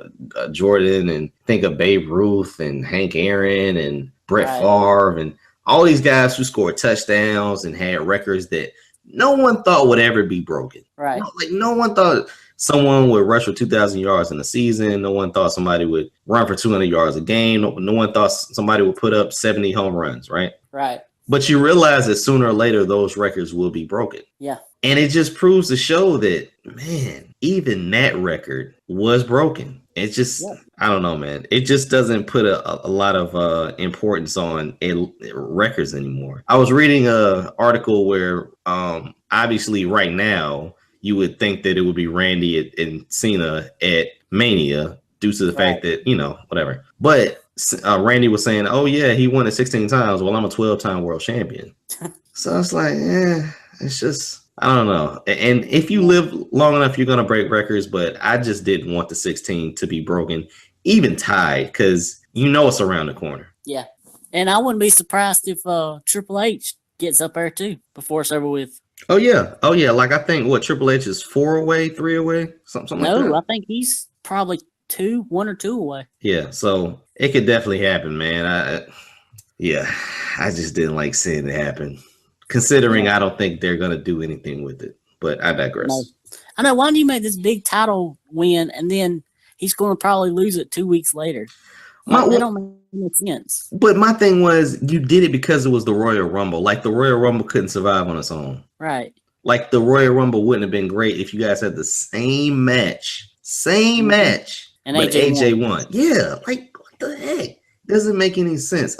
Speaker 2: Jordan and think of Babe Ruth and Hank Aaron and Brett Favre and all these guys who scored touchdowns and had records that no one thought would ever be broken.
Speaker 3: Right.
Speaker 2: No one thought someone would rush for 2,000 yards in a season. No one thought somebody would run for 200 yards a game. No one thought somebody would put up 70 home runs, right?
Speaker 3: Right.
Speaker 2: But you realize that sooner or later, those records will be broken.
Speaker 3: Yeah. And
Speaker 2: it just proves to show that, man, even that record was broken. It's just, I don't know, man. It just doesn't put a lot of importance on records anymore. I was reading an article where obviously right now, you would think that it would be Randy and Cena at Mania due to the fact that, whatever. But Randy was saying, oh, yeah, he won it 16 times. Well, I'm a 12-time world champion. So it's like, it's just, I don't know. And if you live long enough, you're going to break records. But I just didn't want the 16 to be broken, even tied, because it's around the corner.
Speaker 3: Yeah. And I wouldn't be surprised if Triple H gets up there, too, before it's over with.
Speaker 2: Oh, yeah. Like, I think, Triple H is 4 away, 3 away? Something like that?
Speaker 3: No, I think he's probably 1 or 2 away.
Speaker 2: Yeah, so it could definitely happen, man. I just didn't like seeing it happen, considering I don't think they're going to do anything with it. But I digress.
Speaker 3: No. I know. Why do you make this big title win, and then he's going to probably lose it 2 weeks later? That don't make sense.
Speaker 2: But my thing was, you did it because it was the Royal Rumble. Like, the Royal Rumble couldn't survive on its own.
Speaker 3: Right.
Speaker 2: Like, the Royal Rumble wouldn't have been great if you guys had the same match. And but AJ won. Yeah, like, what the heck? Doesn't make any sense,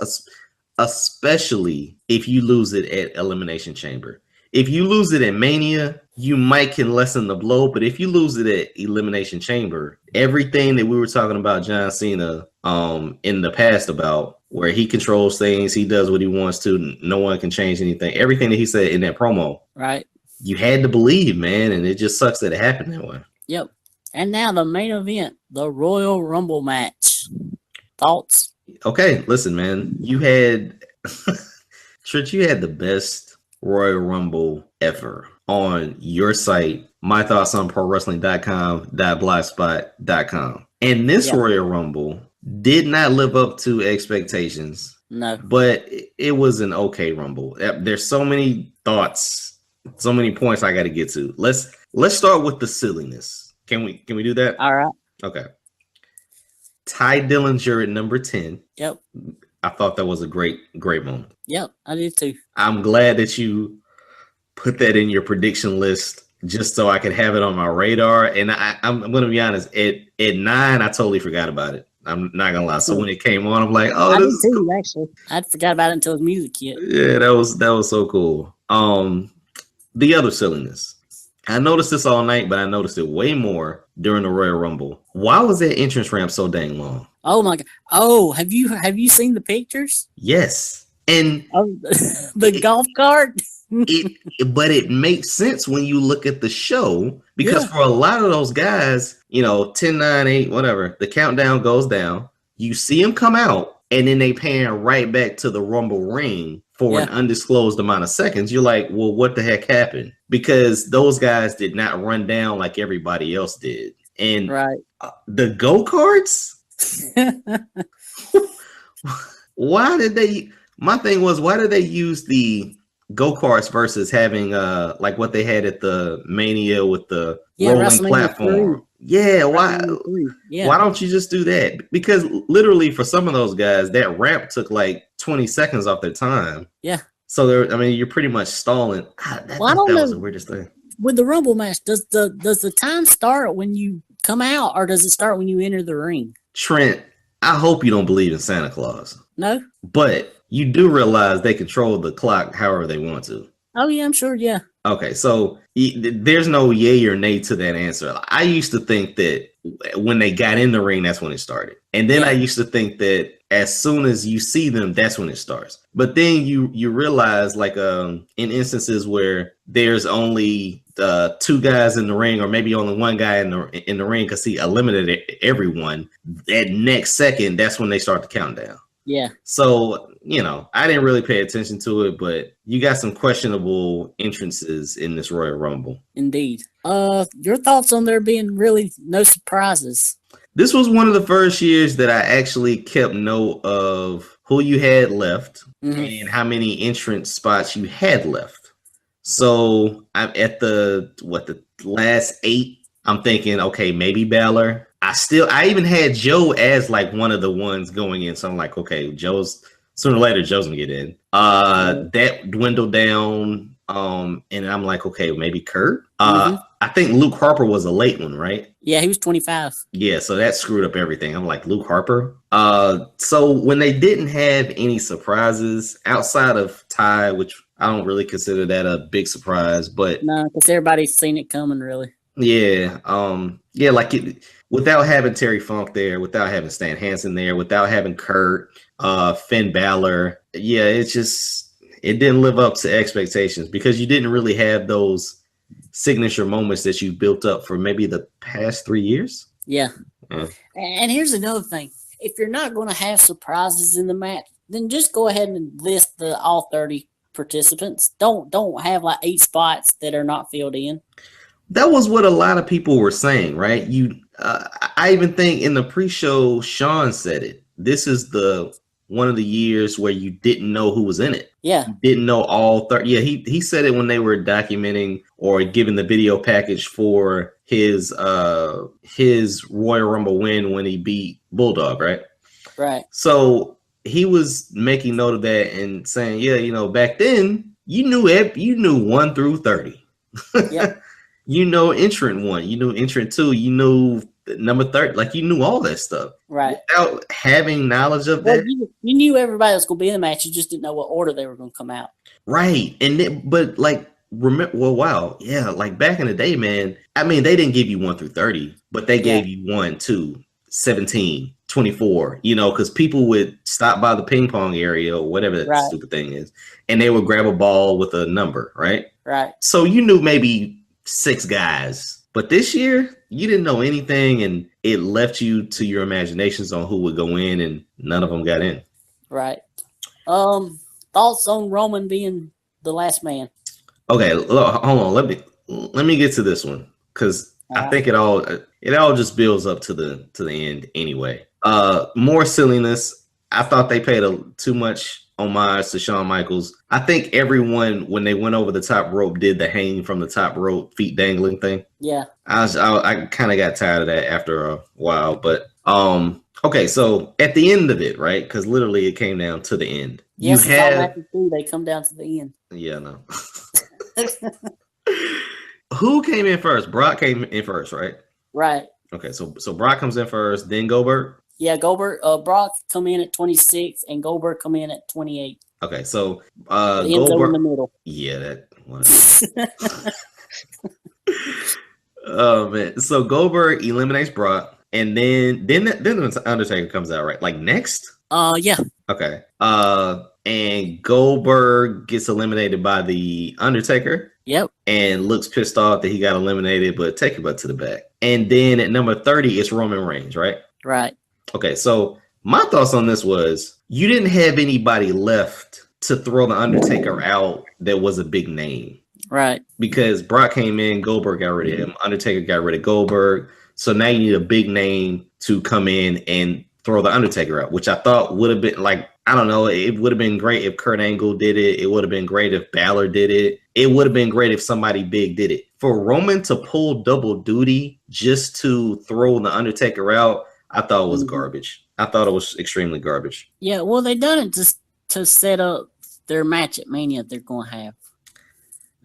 Speaker 2: especially if you lose it at Elimination Chamber. If you lose it at Mania, you might can lessen the blow, but if you lose it at Elimination Chamber, everything that we were talking about John Cena in the past about where he controls things, he does what he wants to, no one can change anything. Everything that he said in that promo,
Speaker 3: right?
Speaker 2: You had to believe, man, and it just sucks that it happened that way.
Speaker 3: Yep. And now the main event, the Royal Rumble match. Thoughts?
Speaker 2: Okay, listen, man. You had Trent, you had the best Royal Rumble ever on your site, mythoughtsonprowrestling.com.blogspot.com. And this Royal Rumble did not live up to expectations.
Speaker 3: No.
Speaker 2: But it was an okay Rumble. There's so many thoughts, so many points I got to get to. Let's start with the silliness. Can we do that?
Speaker 3: All right.
Speaker 2: Okay. Ty Dillinger at number 10.
Speaker 3: Yep.
Speaker 2: I thought that was a great moment.
Speaker 3: Yep, I did too.
Speaker 2: I'm glad that you put that in your prediction list just so I could have it on my radar. And I'm going to be honest, at 9, I totally forgot about it. I'm not going to lie. So when it came on, I'm like, oh,
Speaker 3: I
Speaker 2: this
Speaker 3: did
Speaker 2: is
Speaker 3: too,
Speaker 2: cool.
Speaker 3: actually. I forgot about it until his music hit.
Speaker 2: Yeah, that was so cool. The other silliness. I noticed this all night, but I noticed it way more during the Royal Rumble. Why was that entrance ramp so dang long?
Speaker 3: Oh my god! Oh, have you seen the pictures?
Speaker 2: Yes, and
Speaker 3: the golf cart.
Speaker 2: But it makes sense when you look at the show because for a lot of those guys, 10, 9, 8, whatever, the countdown goes down. You see them come out, and then they pan right back to the Rumble ring for an undisclosed amount of seconds. You're like, well, what the heck happened? Because those guys did not run down like everybody else did. And the go-karts? Why did they? My thing was, why did they use the go-karts versus having like what they had at the Mania with the rolling platform? Yeah, why? Yeah. Why don't you just do that? Because literally for some of those guys, that ramp took like 20 seconds off their time.
Speaker 3: Yeah.
Speaker 2: So you're pretty much stalling. That was the weirdest thing.
Speaker 3: With the Rumble match, does the time start when you come out, or does it start when you enter the ring?
Speaker 2: Trent, I hope you don't believe in Santa Claus.
Speaker 3: No.
Speaker 2: But you do realize they control the clock however they want to.
Speaker 3: Oh yeah, I'm sure. Yeah.
Speaker 2: Okay, so there's no yay or nay to that answer. I used to think that when they got in the ring, that's when it started. And then I used to think that as soon as you see them, that's when it starts. But then you realize, like in instances where there's only 2 guys in the ring, or maybe only 1 guy in the ring because he eliminated everyone, that next second, that's when they start the countdown.
Speaker 3: Yeah. So,
Speaker 2: I didn't really pay attention to it, but you got some questionable entrances in this Royal Rumble.
Speaker 3: Indeed. Your thoughts on there being really no surprises?
Speaker 2: This was one of the first years that I actually kept note of who you had left and how many entrance spots you had left. So I'm at the last 8. I'm thinking, okay, maybe Balor. I even had Joe as like one of the ones going in. So I'm like, okay, sooner or later, Joe's gonna get in. That dwindled down. And I'm like, okay, maybe Kurt. I think Luke Harper was a late one, right?
Speaker 3: Yeah, he was 25.
Speaker 2: Yeah, so that screwed up everything. I'm like, Luke Harper. So when they didn't have any surprises outside of Ty, which I don't really consider that a big surprise, but
Speaker 3: no, because everybody's seen it coming, really.
Speaker 2: Yeah, without having Terry Funk there, without having Stan Hansen there, without having Kurt, Finn Balor, it didn't live up to expectations because you didn't really have those signature moments that you built up for maybe the past 3 years.
Speaker 3: Yeah. And here's another thing: if you're not going to have surprises in the match, then just go ahead and list all 30 participants. Don't have like 8 spots that are not filled in.
Speaker 2: That was what a lot of people were saying, right? I even think in the pre-show, Sean said it. This is one of the years where you didn't know who was in it.
Speaker 3: Yeah.
Speaker 2: You didn't know all 30. Yeah, he said it when they were documenting or giving the video package for his Royal Rumble win when he beat Bulldog, right?
Speaker 3: Right. So
Speaker 2: he was making note of that and saying, yeah, back then you knew 1 through 30.
Speaker 3: Yeah.
Speaker 2: Entrant 1, entrant 2, number 30, like you knew all that stuff.
Speaker 3: Right.
Speaker 2: Without having knowledge of that.
Speaker 3: You knew everybody was going to be in the match. You just didn't know what order they were going to come out.
Speaker 2: Right. But like remember, well, wow, yeah, like back in the day, man. I mean, they didn't give you 1 through 30, but they
Speaker 3: Yeah,
Speaker 2: gave you 1, 2, 17, 24. You know, because people would stop by the ping pong area or whatever that
Speaker 3: right,
Speaker 2: stupid thing is, and they would grab a ball with a number, right?
Speaker 3: right.
Speaker 2: So you knew maybe 6 guys, but this year you didn't know anything, and it left you to your imaginations on who would go in, and none of them got in.
Speaker 3: Right. Thoughts on Roman being the last man?
Speaker 2: Okay, look, hold on. Let me get to this one because
Speaker 3: All
Speaker 2: I
Speaker 3: right.
Speaker 2: think it all just builds up to the end anyway. More silliness. I thought they paid too much homage to Shawn Michaels. I think everyone when they went over the top rope did the hang from the top rope, feet dangling thing.
Speaker 3: Yeah.
Speaker 2: I kind of got tired of that after a while, but okay. So at the end of it, right? Because literally it came down to the end. You
Speaker 3: Yes, it's all
Speaker 2: have
Speaker 3: matches too. They come down to the end.
Speaker 2: yeah no. Who came in first? Brock came in first, right?
Speaker 3: Right.
Speaker 2: Okay, so Brock comes in first, then Goldberg.
Speaker 3: Yeah, Goldberg, Brock come in at 26 and Goldberg come in at 28.
Speaker 2: Okay, so
Speaker 3: With Enzo in
Speaker 2: Goldberg.
Speaker 3: the middle.
Speaker 2: Yeah, that one. Oh man, so Goldberg eliminates Brock, and then the Undertaker comes out, right? Like next.
Speaker 3: Yeah.
Speaker 2: Okay. And Goldberg gets eliminated by the Undertaker.
Speaker 3: Yep.
Speaker 2: And looks pissed off that he got eliminated, but take your butt to the back. And then at number 30, it's Roman Reigns, right?
Speaker 3: Right.
Speaker 2: Okay, so my thoughts on this was you didn't have anybody left to throw the Undertaker out that was a big name.
Speaker 3: Right.
Speaker 2: Because Brock came in, Goldberg got rid of him, Undertaker got rid of Goldberg. So now you need a big name to come in and throw the Undertaker out, which I thought would have been like, I don't know, it would have been great if Kurt Angle did it. It would have been great if Balor did it. It would have been great if somebody big did it. For Roman to pull double duty just to throw the Undertaker out, I thought it was garbage. I thought it was extremely garbage.
Speaker 3: Yeah, well, they done it just to set up their match at Mania they're going to have.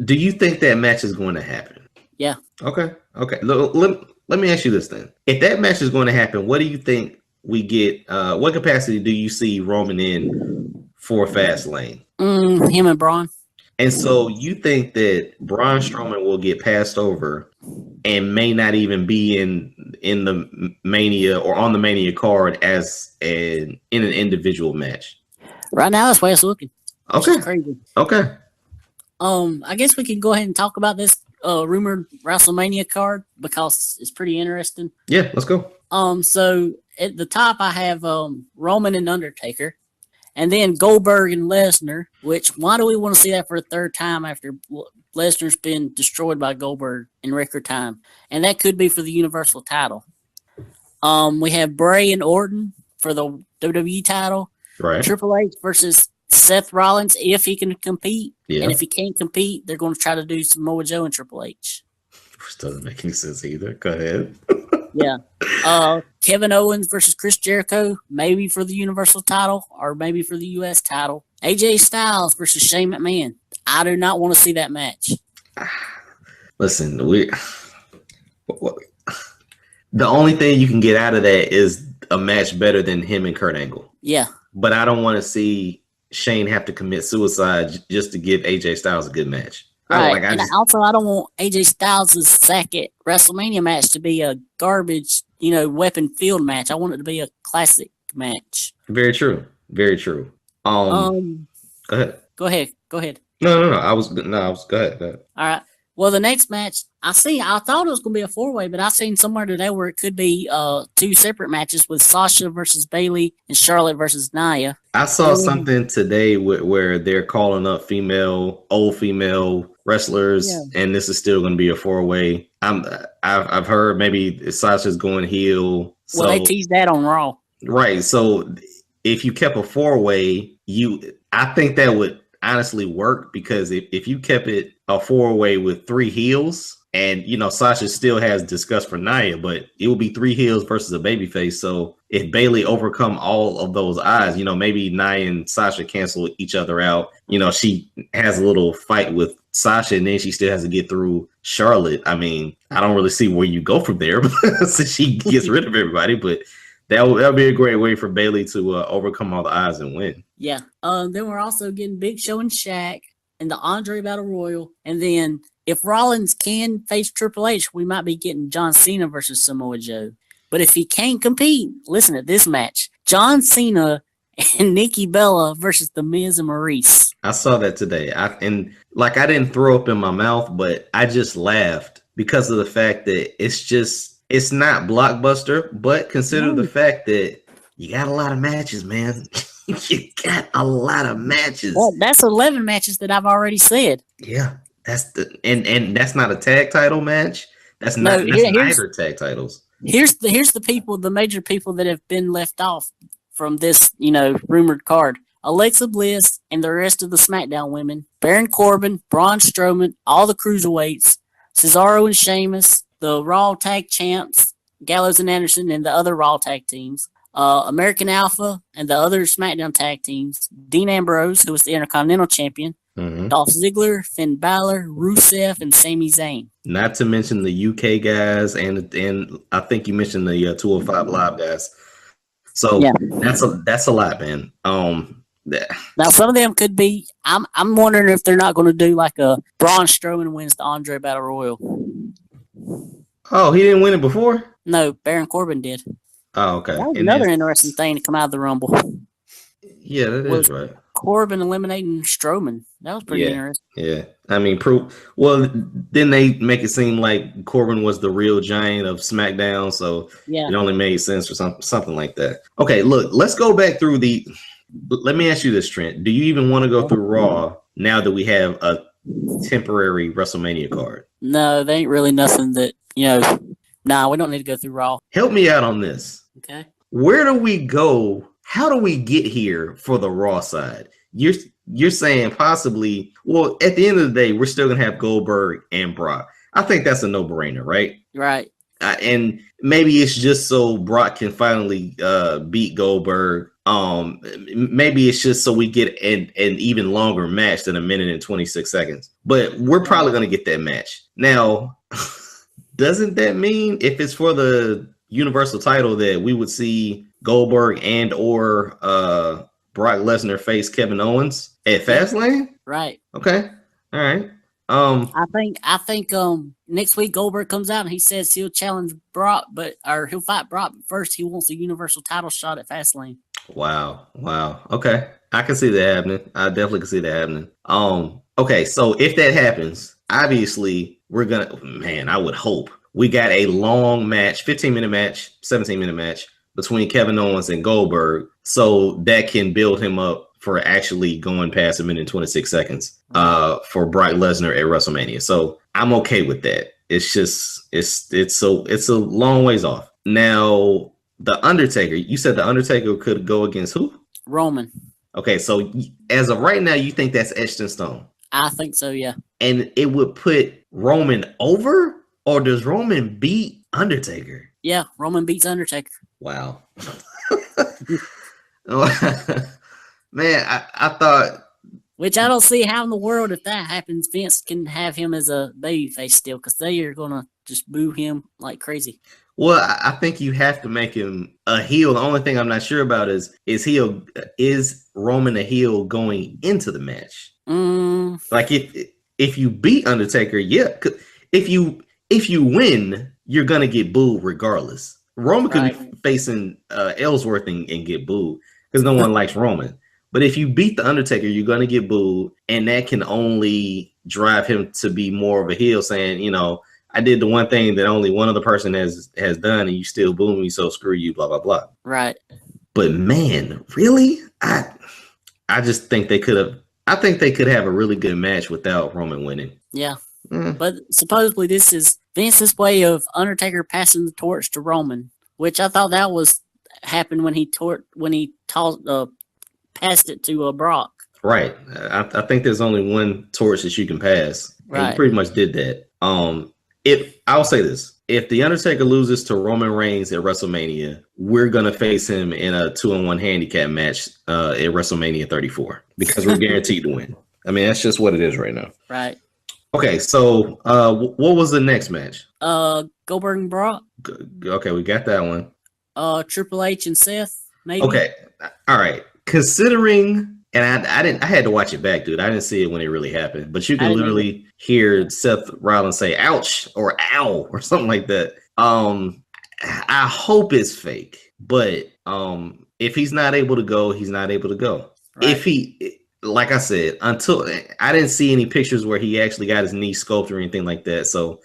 Speaker 2: Do you think that match is going to happen?
Speaker 3: Yeah.
Speaker 2: Okay. Let me ask you this then. If that match is going to happen, what do you think we get? What capacity do you see Roman in for Fastlane?
Speaker 3: Him and Braun.
Speaker 2: And so you think that Braun Strowman will get passed over and may not even be in the Mania or on the Mania card as in an individual match?
Speaker 3: Right now, that's the way it's looking.
Speaker 2: Okay.
Speaker 3: Crazy.
Speaker 2: Okay.
Speaker 3: I guess we can go ahead and talk about this rumored WrestleMania card because it's pretty interesting.
Speaker 2: Yeah, let's go.
Speaker 3: So at the top I have Roman and Undertaker, and then Goldberg and Lesnar. Which why do we want to see that for a third time after Lesnar's been destroyed by Goldberg in record time? And that could be for the Universal title. We have Bray and Orton for the WWE title.
Speaker 2: Right.
Speaker 3: Triple H versus Seth Rollins if he can compete.
Speaker 2: Yeah.
Speaker 3: And if he can't compete, they're going to try to do Samoa Joe and Triple H.
Speaker 2: Which doesn't make any sense either. Go ahead.
Speaker 3: Yeah. Kevin Owens versus Chris Jericho, maybe for the Universal title or maybe for the U.S. title. AJ Styles versus Shane McMahon. I do not want to see that match.
Speaker 2: Listen, the only thing you can get out of that is a match better than him and Kurt Angle.
Speaker 3: Yeah.
Speaker 2: But I don't want to see Shane have to commit suicide just to give AJ Styles a good match.
Speaker 3: Right. I don't want AJ Styles' second WrestleMania match to be a garbage, weapon field match. I want it to be a classic match.
Speaker 2: Very true. Very true. Go ahead.
Speaker 3: Go ahead.
Speaker 2: No. Go ahead.
Speaker 3: All right. Well, the next match I thought it was going to be a 4-way, but I seen somewhere today where it could be 2 separate matches with Sasha versus Bayley and Charlotte versus Nia.
Speaker 2: I saw something today where they're calling up old female wrestlers, and this is still going to be a 4-way. I've heard maybe Sasha's going heel.
Speaker 3: Well, they teased that on Raw.
Speaker 2: Right. So if you kept a 4-way, I think that would honestly work because if you kept it a 4-way with 3 heels, and Sasha still has disgust for Nia, but it will be 3 heels versus a babyface. So if Bayley overcome all of those odds, maybe Nia and Sasha cancel each other out. She has a little fight with Sasha, and then she still has to get through Charlotte. I mean, I don't really see where you go from there since she gets rid of everybody, but that would be a great way for Bayley to overcome all the odds and win.
Speaker 3: Yeah. Then we're also getting Big Show and Shaq in the Andre Battle Royal. And then if Rollins can face Triple H, we might be getting John Cena versus Samoa Joe. But if he can't compete, listen to this match. John Cena and Nikki Bella versus The Miz and Maurice.
Speaker 2: I saw that today. I didn't throw up in my mouth, but I just laughed because of the fact that it's not blockbuster, but consider the fact that you got a lot of matches, man. You got a lot of matches.
Speaker 3: Well, that's 11 matches that I've already said.
Speaker 2: Yeah, that's and that's not a tag title match. That's neither tag titles.
Speaker 3: Here's the people, the major people that have been left off from this, rumored card. Alexa Bliss and the rest of the SmackDown women. Baron Corbin, Braun Strowman, all the cruiserweights, Cesaro and Sheamus, the Raw Tag Champs, Gallows and Anderson, and the other Raw Tag teams. American Alpha and the other SmackDown tag teams. Dean Ambrose, who was the Intercontinental Champion.
Speaker 2: Mm-hmm.
Speaker 3: Dolph Ziggler, Finn Balor, Rusev, and Sami Zayn.
Speaker 2: Not to mention the UK guys, and I think you mentioned the 205 Live guys. So yeah. That's a lot, man.
Speaker 3: Now some of them could be. I'm wondering if they're not going to do like a Braun Strowman wins the Andre Battle Royal.
Speaker 2: Oh, he didn't win it before?
Speaker 3: No, Baron Corbin did.
Speaker 2: Oh, okay.
Speaker 3: That was another interesting thing to come out of the Rumble.
Speaker 2: Yeah, that is right.
Speaker 3: Corbin eliminating Strowman. That was pretty interesting.
Speaker 2: Yeah. I mean, well, then they make it seem like Corbin was the real giant of SmackDown, so it only made sense for something like that. Okay, look, let's go back through let me ask you this, Trent. Do you even want to go through Raw now that we have a temporary WrestleMania card?
Speaker 3: No, there ain't really nothing that, Nah, we don't need to go through Raw.
Speaker 2: Help me out on this.
Speaker 3: Okay.
Speaker 2: Where do we go? How do we get here for the Raw side? You're saying possibly, well, at the end of the day, we're still going to have Goldberg and Brock. I think that's a no-brainer, right?
Speaker 3: Right.
Speaker 2: And maybe it's just so Brock can finally beat Goldberg. Maybe it's just so we get an even longer match than 1 minute and 26 seconds. But we're probably going to get that match. Now, doesn't that mean if it's for the Universal title that we would see Goldberg and or Brock Lesnar face Kevin Owens at Fastlane?
Speaker 3: Right.
Speaker 2: Okay. All right.
Speaker 3: I think next week Goldberg comes out and he says he'll challenge Brock, or he'll fight Brock, but first he wants a Universal title shot at Fastlane.
Speaker 2: Wow. Okay. I can see that happening. I definitely can see that happening. Okay, so if that happens, obviously I would hope we got a long match, 15-minute match, 17-minute match between Kevin Owens and Goldberg, so that can build him up for actually going past 1 minute and 26 seconds for Brock Lesnar at WrestleMania. So I'm okay with that. It's just it's a long ways off. Now, The Undertaker, you said The Undertaker could go against who?
Speaker 3: Roman.
Speaker 2: Okay, so as of right now, you think that's etched in stone?
Speaker 3: I think so, yeah. And
Speaker 2: it would put Roman over, or does Roman beat Undertaker?
Speaker 3: Yeah, Roman beats Undertaker.
Speaker 2: Wow. Man, I thought...
Speaker 3: Which I don't see how in the world, if that happens, Vince can have him as a babyface still, because they are going to just boo him like crazy.
Speaker 2: Well, I think you have to make him a heel. The only thing I'm not sure about is Roman a heel going into the match? Like if you beat Undertaker, yeah. If you win, you're gonna get booed regardless. Roman could be facing Ellsworth and get booed because no one likes Roman. But if you beat the Undertaker, you're gonna get booed, and that can only drive him to be more of a heel, saying, I did the one thing that only one other person has done, and you still boo me, so screw you, blah, blah, blah.
Speaker 3: Right.
Speaker 2: But man, really? I just think they could have a really good match without Roman winning.
Speaker 3: Yeah. But supposedly this is Vince's way of Undertaker passing the torch to Roman, which I thought that was happened when he passed it to Brock.
Speaker 2: Right. I think there's only one torch that you can pass. Right. He pretty much did that. I'll say this, if The Undertaker loses to Roman Reigns at WrestleMania, we're going to face him in a 2-on-1 handicap match at WrestleMania 34 because we're guaranteed to win. I mean, that's just what it is right now.
Speaker 3: Right.
Speaker 2: Okay, so what was the next match?
Speaker 3: Goldberg and Brock.
Speaker 2: Okay, we got that one.
Speaker 3: Triple H and Seth, maybe.
Speaker 2: Okay, all right. Considering And I had to watch it back, dude. I didn't see it when it really happened. But you
Speaker 3: I
Speaker 2: can
Speaker 3: didn't either.
Speaker 2: literally hear Seth Rollins say "ouch" or "ow" or something like that. I hope it's fake, but if he's not able to go, he's not able to go.
Speaker 3: Right.
Speaker 2: If he, like I said, until I didn't see any pictures where he actually got his knee sculpted or anything like that. So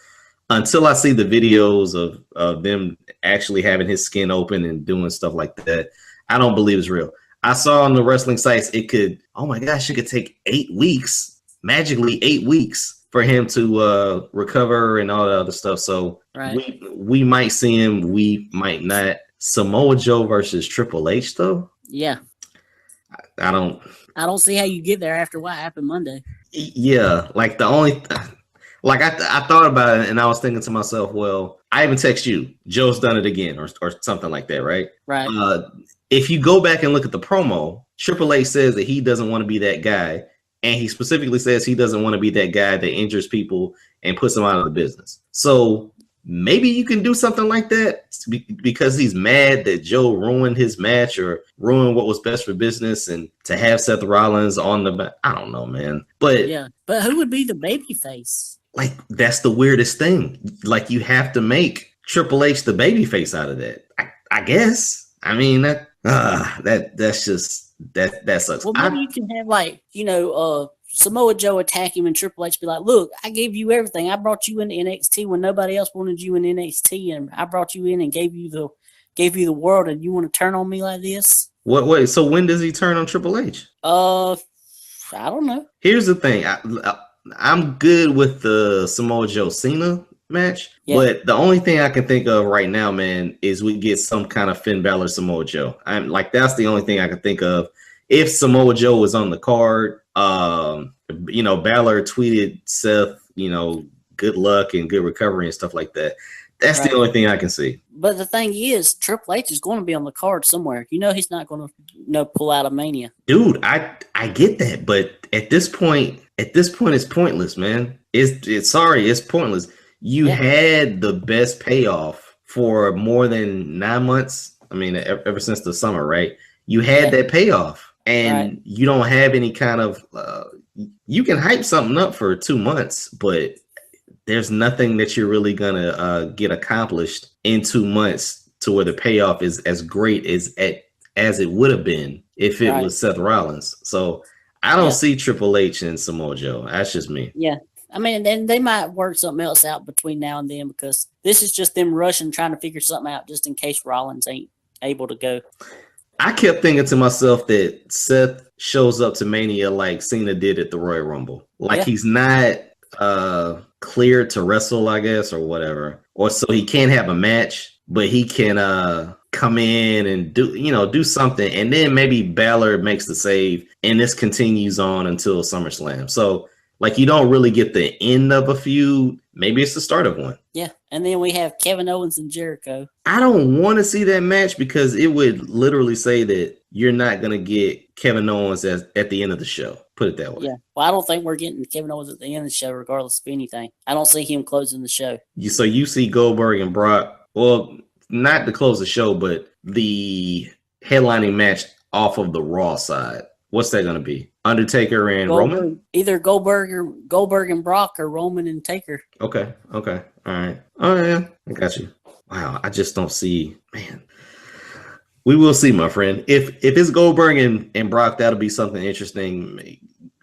Speaker 2: until I see the videos of them actually having his skin open and doing stuff like that, I don't believe it's real. I saw on the wrestling sites it could, oh my gosh, it could take 8 weeks, magically 8 weeks for him to recover and all that other stuff. So
Speaker 3: right.
Speaker 2: we might see him, we might not. Samoa Joe versus Triple H though.
Speaker 3: Yeah.
Speaker 2: I don't
Speaker 3: see how you get there after what happened Monday.
Speaker 2: Yeah, like the only like I thought about it and I was thinking to myself, well, I even text you, Joe's done it again or something like that, right?
Speaker 3: Right.
Speaker 2: If you go back and look at the promo, Triple H says that he doesn't want to be that guy. And he specifically says he doesn't want to be that guy that injures people and puts them out of the business. So maybe you can do something like that because he's mad that Joe ruined his match or ruined what was best for business, and to have Seth Rollins on the I don't know, man. But
Speaker 3: yeah, but who would be the baby face?
Speaker 2: Like, that's the weirdest thing. Like, you have to make Triple H the baby face out of that. I guess. I mean, that's just that sucks.
Speaker 3: Well, maybe you can have Samoa Joe attack him and Triple H be like, look, I gave you everything. I brought you in NXT when nobody else wanted you in NXT, and I brought you in and gave you the world, and you want to turn on me like this?
Speaker 2: Wait, so when does he turn on Triple H?
Speaker 3: I don't know.
Speaker 2: Here's the thing. I'm good with the Samoa Joe Cena match, but the only thing I can think of right now, man, is we get some kind of Finn Balor Samoa Joe. I'm like, that's the only thing I can think of. If Samoa Joe was on the card, Balor tweeted Seth, good luck and good recovery and stuff like that. That's the only thing I can see.
Speaker 3: But the thing is, Triple H is going to be on the card somewhere. He's not going to pull out of Mania.
Speaker 2: Dude, I get that, but at this point, it's pointless, man. It's pointless. You had the best payoff for more than 9 months. I mean, ever since the summer, right? You had that payoff. And you don't have any kind of you can hype something up for 2 months, but there's nothing that you're really gonna get accomplished in 2 months to where the payoff is as great as it would have been if it was Seth Rollins. So I don't see Triple H and Samoa Joe. That's just me.
Speaker 3: Yeah. I mean, then they might work something else out between now and then, because this is just them rushing, trying to figure something out just in case Rollins ain't able to go.
Speaker 2: I kept thinking to myself that Seth shows up to Mania like Cena did at the Royal Rumble. Like he's not clear to wrestle, I guess, or whatever. Or so he can't have a match, but he can come in and do something. And then maybe Balor makes the save and this continues on until SummerSlam. So like, you don't really get the end of a feud. Maybe it's the start of one.
Speaker 3: Yeah, and then we have Kevin Owens and Jericho.
Speaker 2: I don't want to see that match because it would literally say that you're not going to get Kevin Owens at the end of the show. Put it that way.
Speaker 3: Yeah, well, I don't think we're getting Kevin Owens at the end of the show regardless of anything. I don't see him closing the show.
Speaker 2: So you see Goldberg and Brock, well, not to close the show, but the headlining match off of the Raw side. What's that going to be? Undertaker and Roman?
Speaker 3: Either Goldberg and Brock, or Roman and Taker.
Speaker 2: Okay. All right. Oh, yeah. I got you. Wow. I just don't see, man. We will see, my friend. If it's Goldberg and Brock, that'll be something interesting.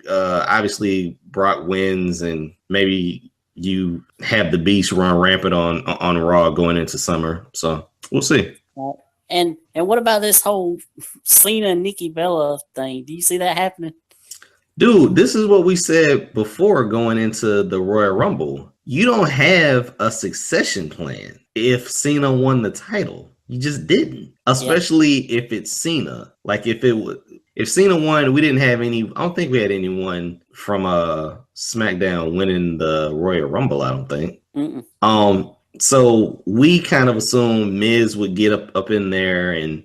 Speaker 2: Obviously, Brock wins, and maybe you have the Beast run rampant on Raw going into summer. So we'll see.
Speaker 3: And what about this whole Cena and Nikki Bella thing? Do you see that happening?
Speaker 2: Dude, this is what we said before going into the Royal Rumble. You don't have a succession plan if Cena won the title. You just didn't. Especially if it's Cena. Like if Cena won, we didn't have any. I don't think we had anyone from SmackDown winning the Royal Rumble. I don't think. Mm-mm. So we kind of assumed Miz would get up in there, and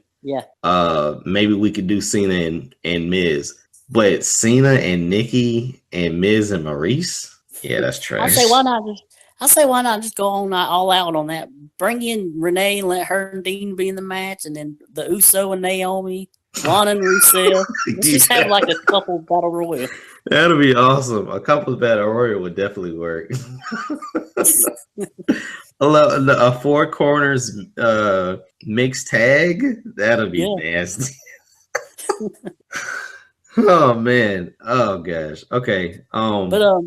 Speaker 2: maybe we could do Cena and Miz. But Cena and Nikki and Miz and Maurice, that's trash.
Speaker 3: I say why not just go on all out on that? Bring in Renee and let her and Dean be in the match, and then the Uso and Naomi. Lana and Rusev. Let's just have like a couple battle royal.
Speaker 2: That'll be awesome. A couple battle royal would definitely work. A four corners mixed tag. That'll be nasty. Oh man. Oh gosh. Okay.
Speaker 3: But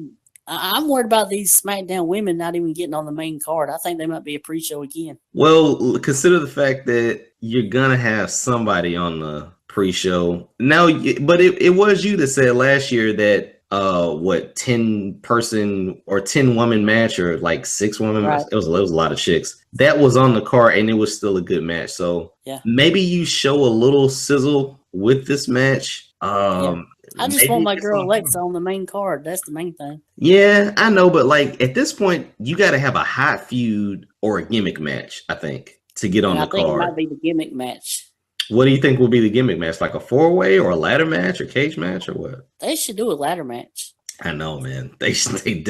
Speaker 3: I'm worried about these SmackDown women not even getting on the main card. I think they might be a pre-show again.
Speaker 2: Well, consider the fact that you're gonna have somebody on the pre-show now. But it was you that said last year that 10-person or 10-woman match or like 6-woman match. It was a lot of chicks that was on the card, and it was still a good match. So maybe you show a little sizzle with this match.
Speaker 3: I just want my girl Alexa on the main card. That's the main thing.
Speaker 2: Yeah, I know, but like at this point, you got to have a hot feud or a gimmick match, I think, to get on the card. I think it
Speaker 3: might be the gimmick match.
Speaker 2: What do you think will be the gimmick match? Like a 4-way or a ladder match or cage match or what?
Speaker 3: They should do a ladder match.
Speaker 2: I know, man. I think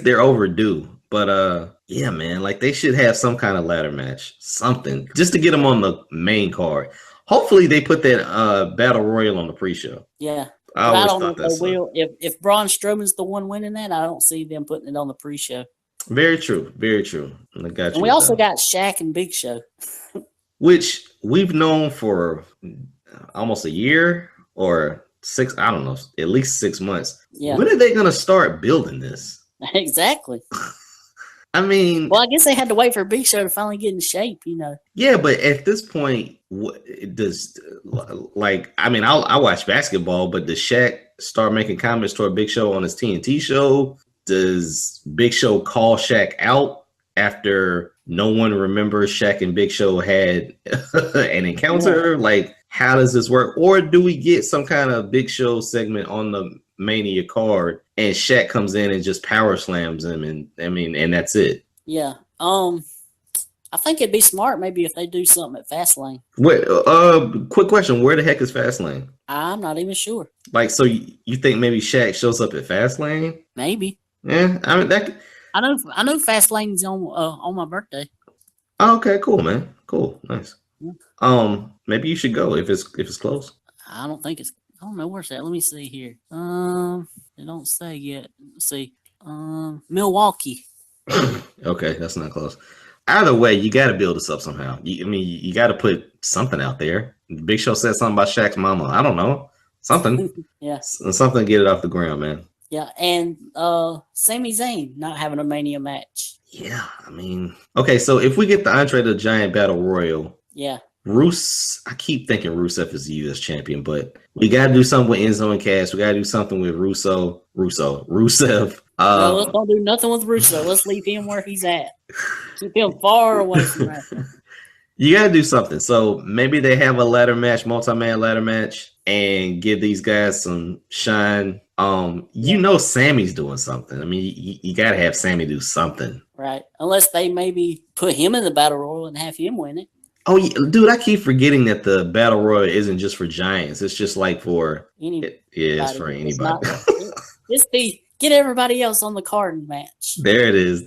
Speaker 2: they're overdue. But yeah, man, like they should have some kind of ladder match, something, just to get them on the main card. Hopefully they put that battle royal on the pre-show.
Speaker 3: Yeah. I don't know if they will. If Braun Strowman's the one winning that, I don't see them putting it on the pre-show.
Speaker 2: Very true. Very true. I got you.
Speaker 3: And we also got Shaq and Big Show.
Speaker 2: Which we've known for almost a year or 6, I don't know, at least 6 months. Yeah. When are they going to start building this?
Speaker 3: Exactly.
Speaker 2: I mean,
Speaker 3: well, I guess they had to wait for Big Show to finally get in shape, you know.
Speaker 2: Yeah, but at this point, what does I watch basketball, but does Shaq start making comments toward Big Show on his TNT show? Does Big Show call Shaq out after no one remembers Shaq and Big Show had an encounter? Yeah. Like, how does this work? Or do we get some kind of Big Show segment on the Mania card and Shaq comes in and just power slams him, and that's it?
Speaker 3: Yeah. I think it'd be smart maybe if they do something at Fastlane.
Speaker 2: Wait, quick question: where the heck is Fastlane?
Speaker 3: I'm not even sure.
Speaker 2: Like, so you think maybe Shaq shows up at Fastlane?
Speaker 3: Maybe.
Speaker 2: Yeah, I mean that.
Speaker 3: I know Fastlane's on my birthday.
Speaker 2: Oh, okay, cool, man. Cool, nice. Yeah. Maybe you should go if it's close.
Speaker 3: I don't know where's that. Let me see here. They don't say yet. Let's see. Milwaukee.
Speaker 2: Okay, that's not close. Either way, you got to build this up somehow. You got to put something out there. Big Show said something about Shaq's mama. I don't know. Something.
Speaker 3: Yeah.
Speaker 2: Something to get it off the ground, man.
Speaker 3: Yeah, and Sami Zayn not having a Mania match.
Speaker 2: Yeah, okay, so if we get the Andre the Giant Battle Royal,
Speaker 3: yeah,
Speaker 2: I keep thinking Rusev is the U.S. champion, but we got to do something with Enzo and Cass. We got to do something with Rusev.
Speaker 3: No, let's don't do nothing with Rusev. Let's leave him where he's at. Keep him far away from that.
Speaker 2: You got to do something. So maybe they have a ladder match, multi-man ladder match, and give these guys some shine. Sammy's doing something. You got to have Sammy do something.
Speaker 3: Right. Unless they maybe put him in the Battle Royal and have him win it.
Speaker 2: Oh, yeah, dude, I keep forgetting that the Battle Royal isn't just for Giants. It's just like for anybody. It's for anybody.
Speaker 3: Get everybody else on the card match.
Speaker 2: There it is.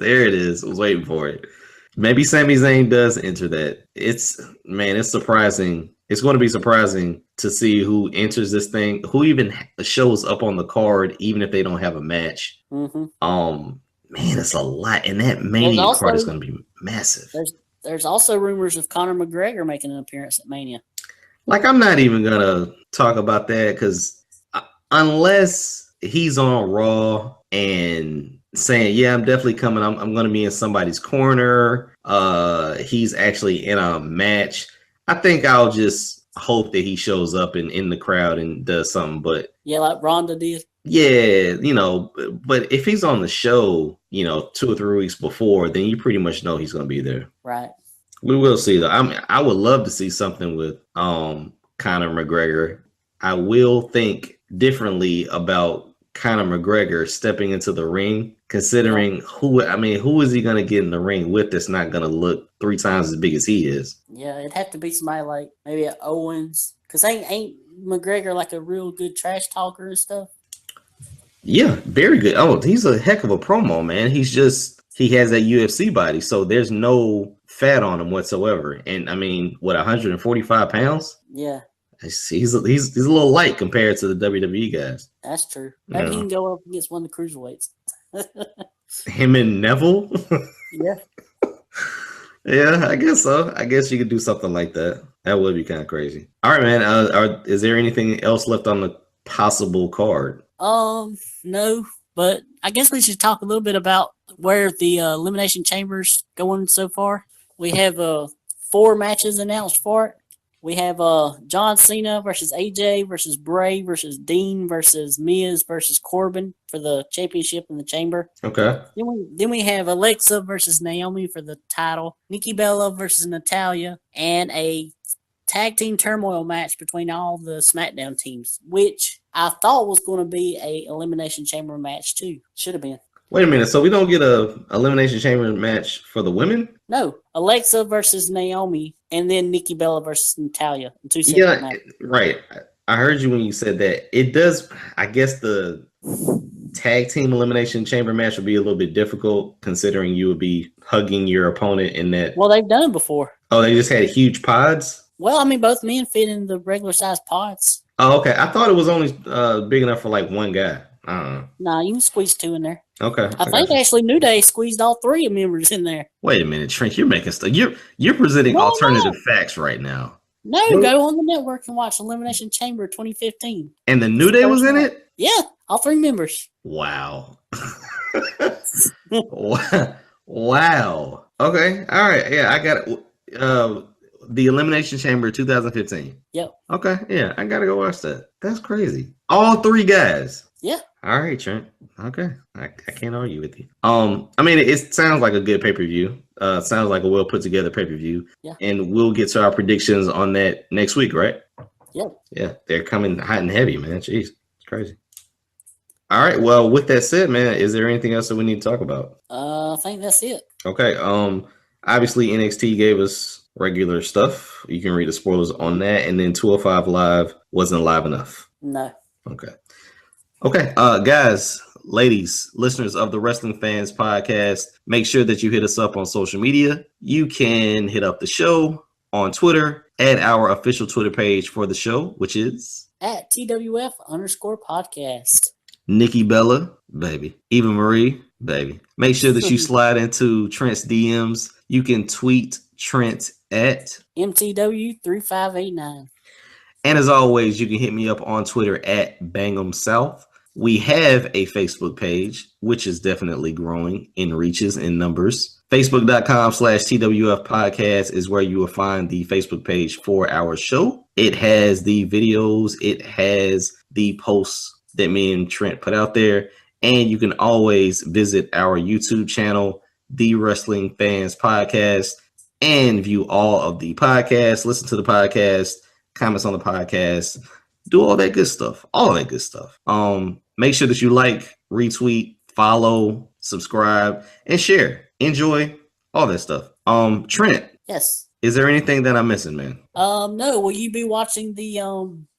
Speaker 2: I was waiting for it. Maybe Sami Zayn does enter that. It's surprising. It's going to be surprising to see who enters this thing, who even shows up on the card, even if they don't have a match.
Speaker 3: Mm-hmm.
Speaker 2: Man, it's a lot, and that Mania card is going to be massive.
Speaker 3: There's also rumors of Conor McGregor making an appearance at Mania.
Speaker 2: Like, I'm not even going to talk about that because unless he's on Raw and saying, yeah, I'm definitely coming. I'm going to be in somebody's corner. He's actually in a match. I think I'll just hope that he shows up in the crowd and does something. But
Speaker 3: yeah, like Ronda did.
Speaker 2: Yeah, but if he's on the show, 2 or 3 weeks before, then you pretty much know he's going to be there.
Speaker 3: Right.
Speaker 2: We will see though. I would love to see something with Conor McGregor. I will think differently about Conor McGregor stepping into the ring, considering who is he going to get in the ring with that's not going to look 3 times as big as he is?
Speaker 3: Yeah, it'd have to be somebody like maybe an Owens, because ain't McGregor like a real good trash talker and stuff?
Speaker 2: Yeah, very good. Oh, he's a heck of a promo, man. He has that UFC body, so there's no fat on him whatsoever. And 145 pounds?
Speaker 3: Yeah.
Speaker 2: He's a little light compared to the WWE guys.
Speaker 3: That's true. Maybe he can go up against one of the cruiserweights.
Speaker 2: Him and Neville?
Speaker 3: Yeah.
Speaker 2: Yeah, I guess so. I guess you could do something like that. That would be kind of crazy. All right, man. Is there anything else left on the possible card?
Speaker 3: No, but I guess we should talk a little bit about where the Elimination Chamber's going so far. We have 4 matches announced for it. We have John Cena versus AJ versus Bray versus Dean versus Miz versus Corbin for the championship in the Chamber.
Speaker 2: Okay.
Speaker 3: Then we have Alexa versus Naomi for the title. Nikki Bella versus Natalya, and a tag team turmoil match between all the SmackDown teams, which I thought was going to be a Elimination Chamber match too. Should have been.
Speaker 2: Wait a minute. So we don't get a Elimination Chamber match for the women?
Speaker 3: No, Alexa versus Naomi, and then Nikki Bella versus Natalya. 2 separate matches.
Speaker 2: Right. I heard you when you said that. It does. I guess the tag team Elimination Chamber match would be a little bit difficult, considering you would be hugging your opponent in that.
Speaker 3: Well, they've done it before.
Speaker 2: Oh, they just had huge pods?
Speaker 3: Well, I mean, both men fit in the regular size pods.
Speaker 2: Oh, okay. I thought it was only big enough for like one guy.
Speaker 3: Nah, you can squeeze 2 in there.
Speaker 2: Okay.
Speaker 3: I think actually New Day squeezed all 3 members in there.
Speaker 2: Wait a minute, Trent. You're making stuff. You're presenting alternative facts right now.
Speaker 3: No, go on the network and watch Elimination Chamber 2015.
Speaker 2: And the New Day was in it?
Speaker 3: Yeah, all 3 members.
Speaker 2: Wow. Wow. Okay. All right. Yeah, I got it. The Elimination Chamber 2015.
Speaker 3: Yep.
Speaker 2: Okay. Yeah, I gotta go watch that. That's crazy. All 3 guys.
Speaker 3: Yeah.
Speaker 2: All right, Trent. Okay. I can't argue with you. I mean, it sounds like a good pay-per-view. Sounds like a well put together pay-per-view.
Speaker 3: Yeah.
Speaker 2: And we'll get to our predictions on that next week, right?
Speaker 3: Yep.
Speaker 2: Yeah. They're coming hot and heavy, man. Jeez. It's crazy. All right. Well, with that said, man, is there anything else that we need to talk about?
Speaker 3: I think that's it.
Speaker 2: Okay. Obviously NXT gave us regular stuff. You can read the spoilers on that. And then 205 Live wasn't live enough.
Speaker 3: No.
Speaker 2: Okay. Guys, ladies, listeners of the Wrestling Fans Podcast, make sure that you hit us up on social media. You can hit up the show on Twitter at our official Twitter page for the show, which is
Speaker 3: at TWF_podcast.
Speaker 2: Nikki Bella, baby. Eva Marie, baby. Make sure that you slide into Trent's DMs. You can tweet Trent at
Speaker 3: MTW3589.
Speaker 2: And as always, you can hit me up on Twitter at BangEm South. We have a Facebook page, which is definitely growing in reaches and numbers. Facebook.com/TWF podcast is where you will find the Facebook page for our show. It has the videos. It has the posts that me and Trent put out there. And you can always visit our YouTube channel, The Wrestling Fans Podcast, and view all of the podcasts, listen to the podcast, comments on the podcast, do all that good stuff. Make sure that you like, retweet, follow, subscribe, and share. Enjoy all that stuff. Trent.
Speaker 3: Yes.
Speaker 2: Is there anything that I'm missing, man?
Speaker 3: No. Will you be watching the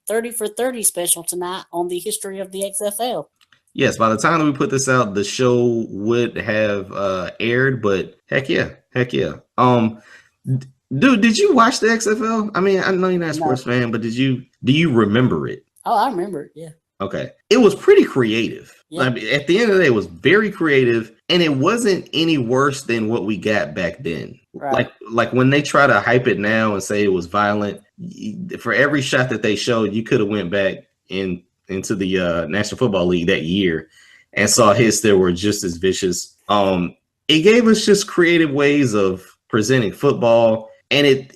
Speaker 3: 30 for 30 special tonight on the history of the XFL?
Speaker 2: Yes, by the time that we put this out, the show would have aired, but heck yeah. Dude, did you watch the XFL? I mean, I know you're not a sports fan, but do you remember it?
Speaker 3: Oh, I remember it, yeah.
Speaker 2: Okay. It was pretty creative.
Speaker 3: Yeah.
Speaker 2: I mean, at the end of the day, it was very creative, and it wasn't any worse than what we got back then.
Speaker 3: Right.
Speaker 2: Like when they try to hype it now and say it was violent, for every shot that they showed, you could have went back into the National Football League that year and saw hits that were just as vicious. It gave us just creative ways of presenting football, and it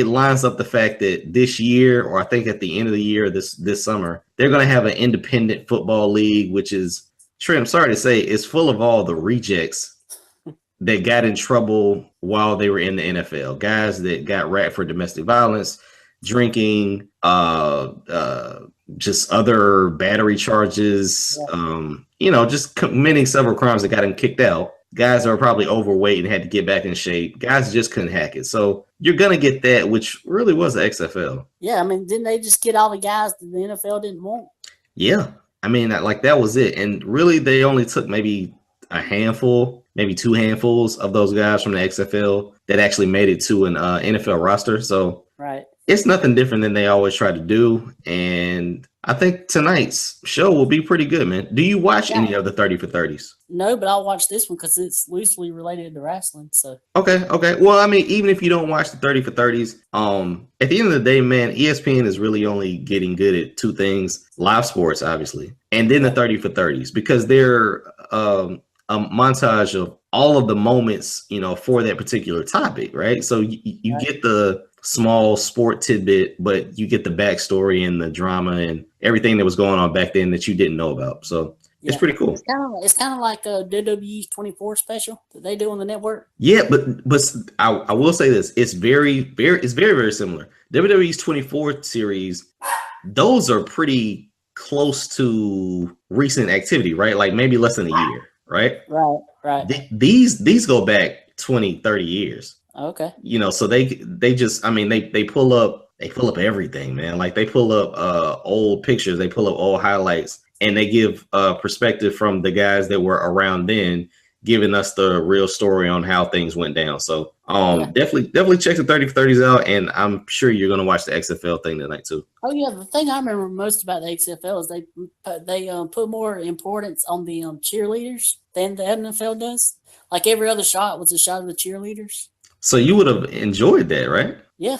Speaker 2: lines up the fact that this year, or I think at the end of the year, this summer, they're going to have an independent football league, which is, Trent, I'm sorry to say, is full of all the rejects that got in trouble while they were in the NFL. Guys that got wrapped for domestic violence, drinking, just other battery charges, just committing several crimes that got him kicked out. Guys that are probably overweight and had to get back in shape. Guys just couldn't hack it. So you're going to get that, which really was the XFL.
Speaker 3: Yeah, I mean, didn't they just get all the guys that the NFL didn't want?
Speaker 2: Yeah. I mean, that was it. And really, they only took maybe a handful, maybe 2 handfuls of those guys from the XFL that actually made it to an NFL roster. So
Speaker 3: right.
Speaker 2: it's nothing different than they always try to do. And I think tonight's show will be pretty good, man. Do you watch any of the 30 for 30s?
Speaker 3: No, but I'll watch this one because it's loosely related to wrestling. So
Speaker 2: Okay. Well, I mean, even if you don't watch the 30 for 30s, at the end of the day, man, ESPN is really only getting good at two things: live sports, obviously, and then the 30 for 30s, because they're a montage of all of the moments, for that particular topic, right? So you get the small sport tidbit, but you get the backstory and the drama and everything that was going on back then that you didn't know about. So it's pretty cool.
Speaker 3: It's kind of like a WWE's 24 special that they do on the network.
Speaker 2: Yeah, but I will say this: it's very similar. WWE's 24 series, those are pretty close to recent activity, right? Like maybe less than a year, right?
Speaker 3: Right.
Speaker 2: These go back 20, 30 years.
Speaker 3: Okay.
Speaker 2: So they just, I mean, they pull up everything, man. Like they pull up old pictures, they pull up old highlights, and they give perspective from the guys that were around then, giving us the real story on how things went down. So definitely check the 30 for 30s out, and I'm sure you're gonna watch the XFL thing tonight too.
Speaker 3: Oh yeah, the thing I remember most about the XFL is they put more importance on the cheerleaders than the NFL does. Like every other shot was a shot of the cheerleaders.
Speaker 2: So you would have enjoyed that, right?
Speaker 3: Yeah.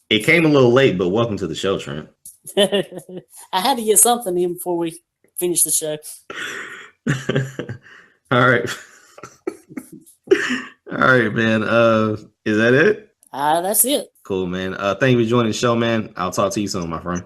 Speaker 2: It came a little late, but welcome to the show, Trent.
Speaker 3: I had to get something in before we finish the show.
Speaker 2: All right. All right, man. Is that it?
Speaker 3: That's it.
Speaker 2: Cool, man. Thank you for joining the show, man. I'll talk to you soon, my friend.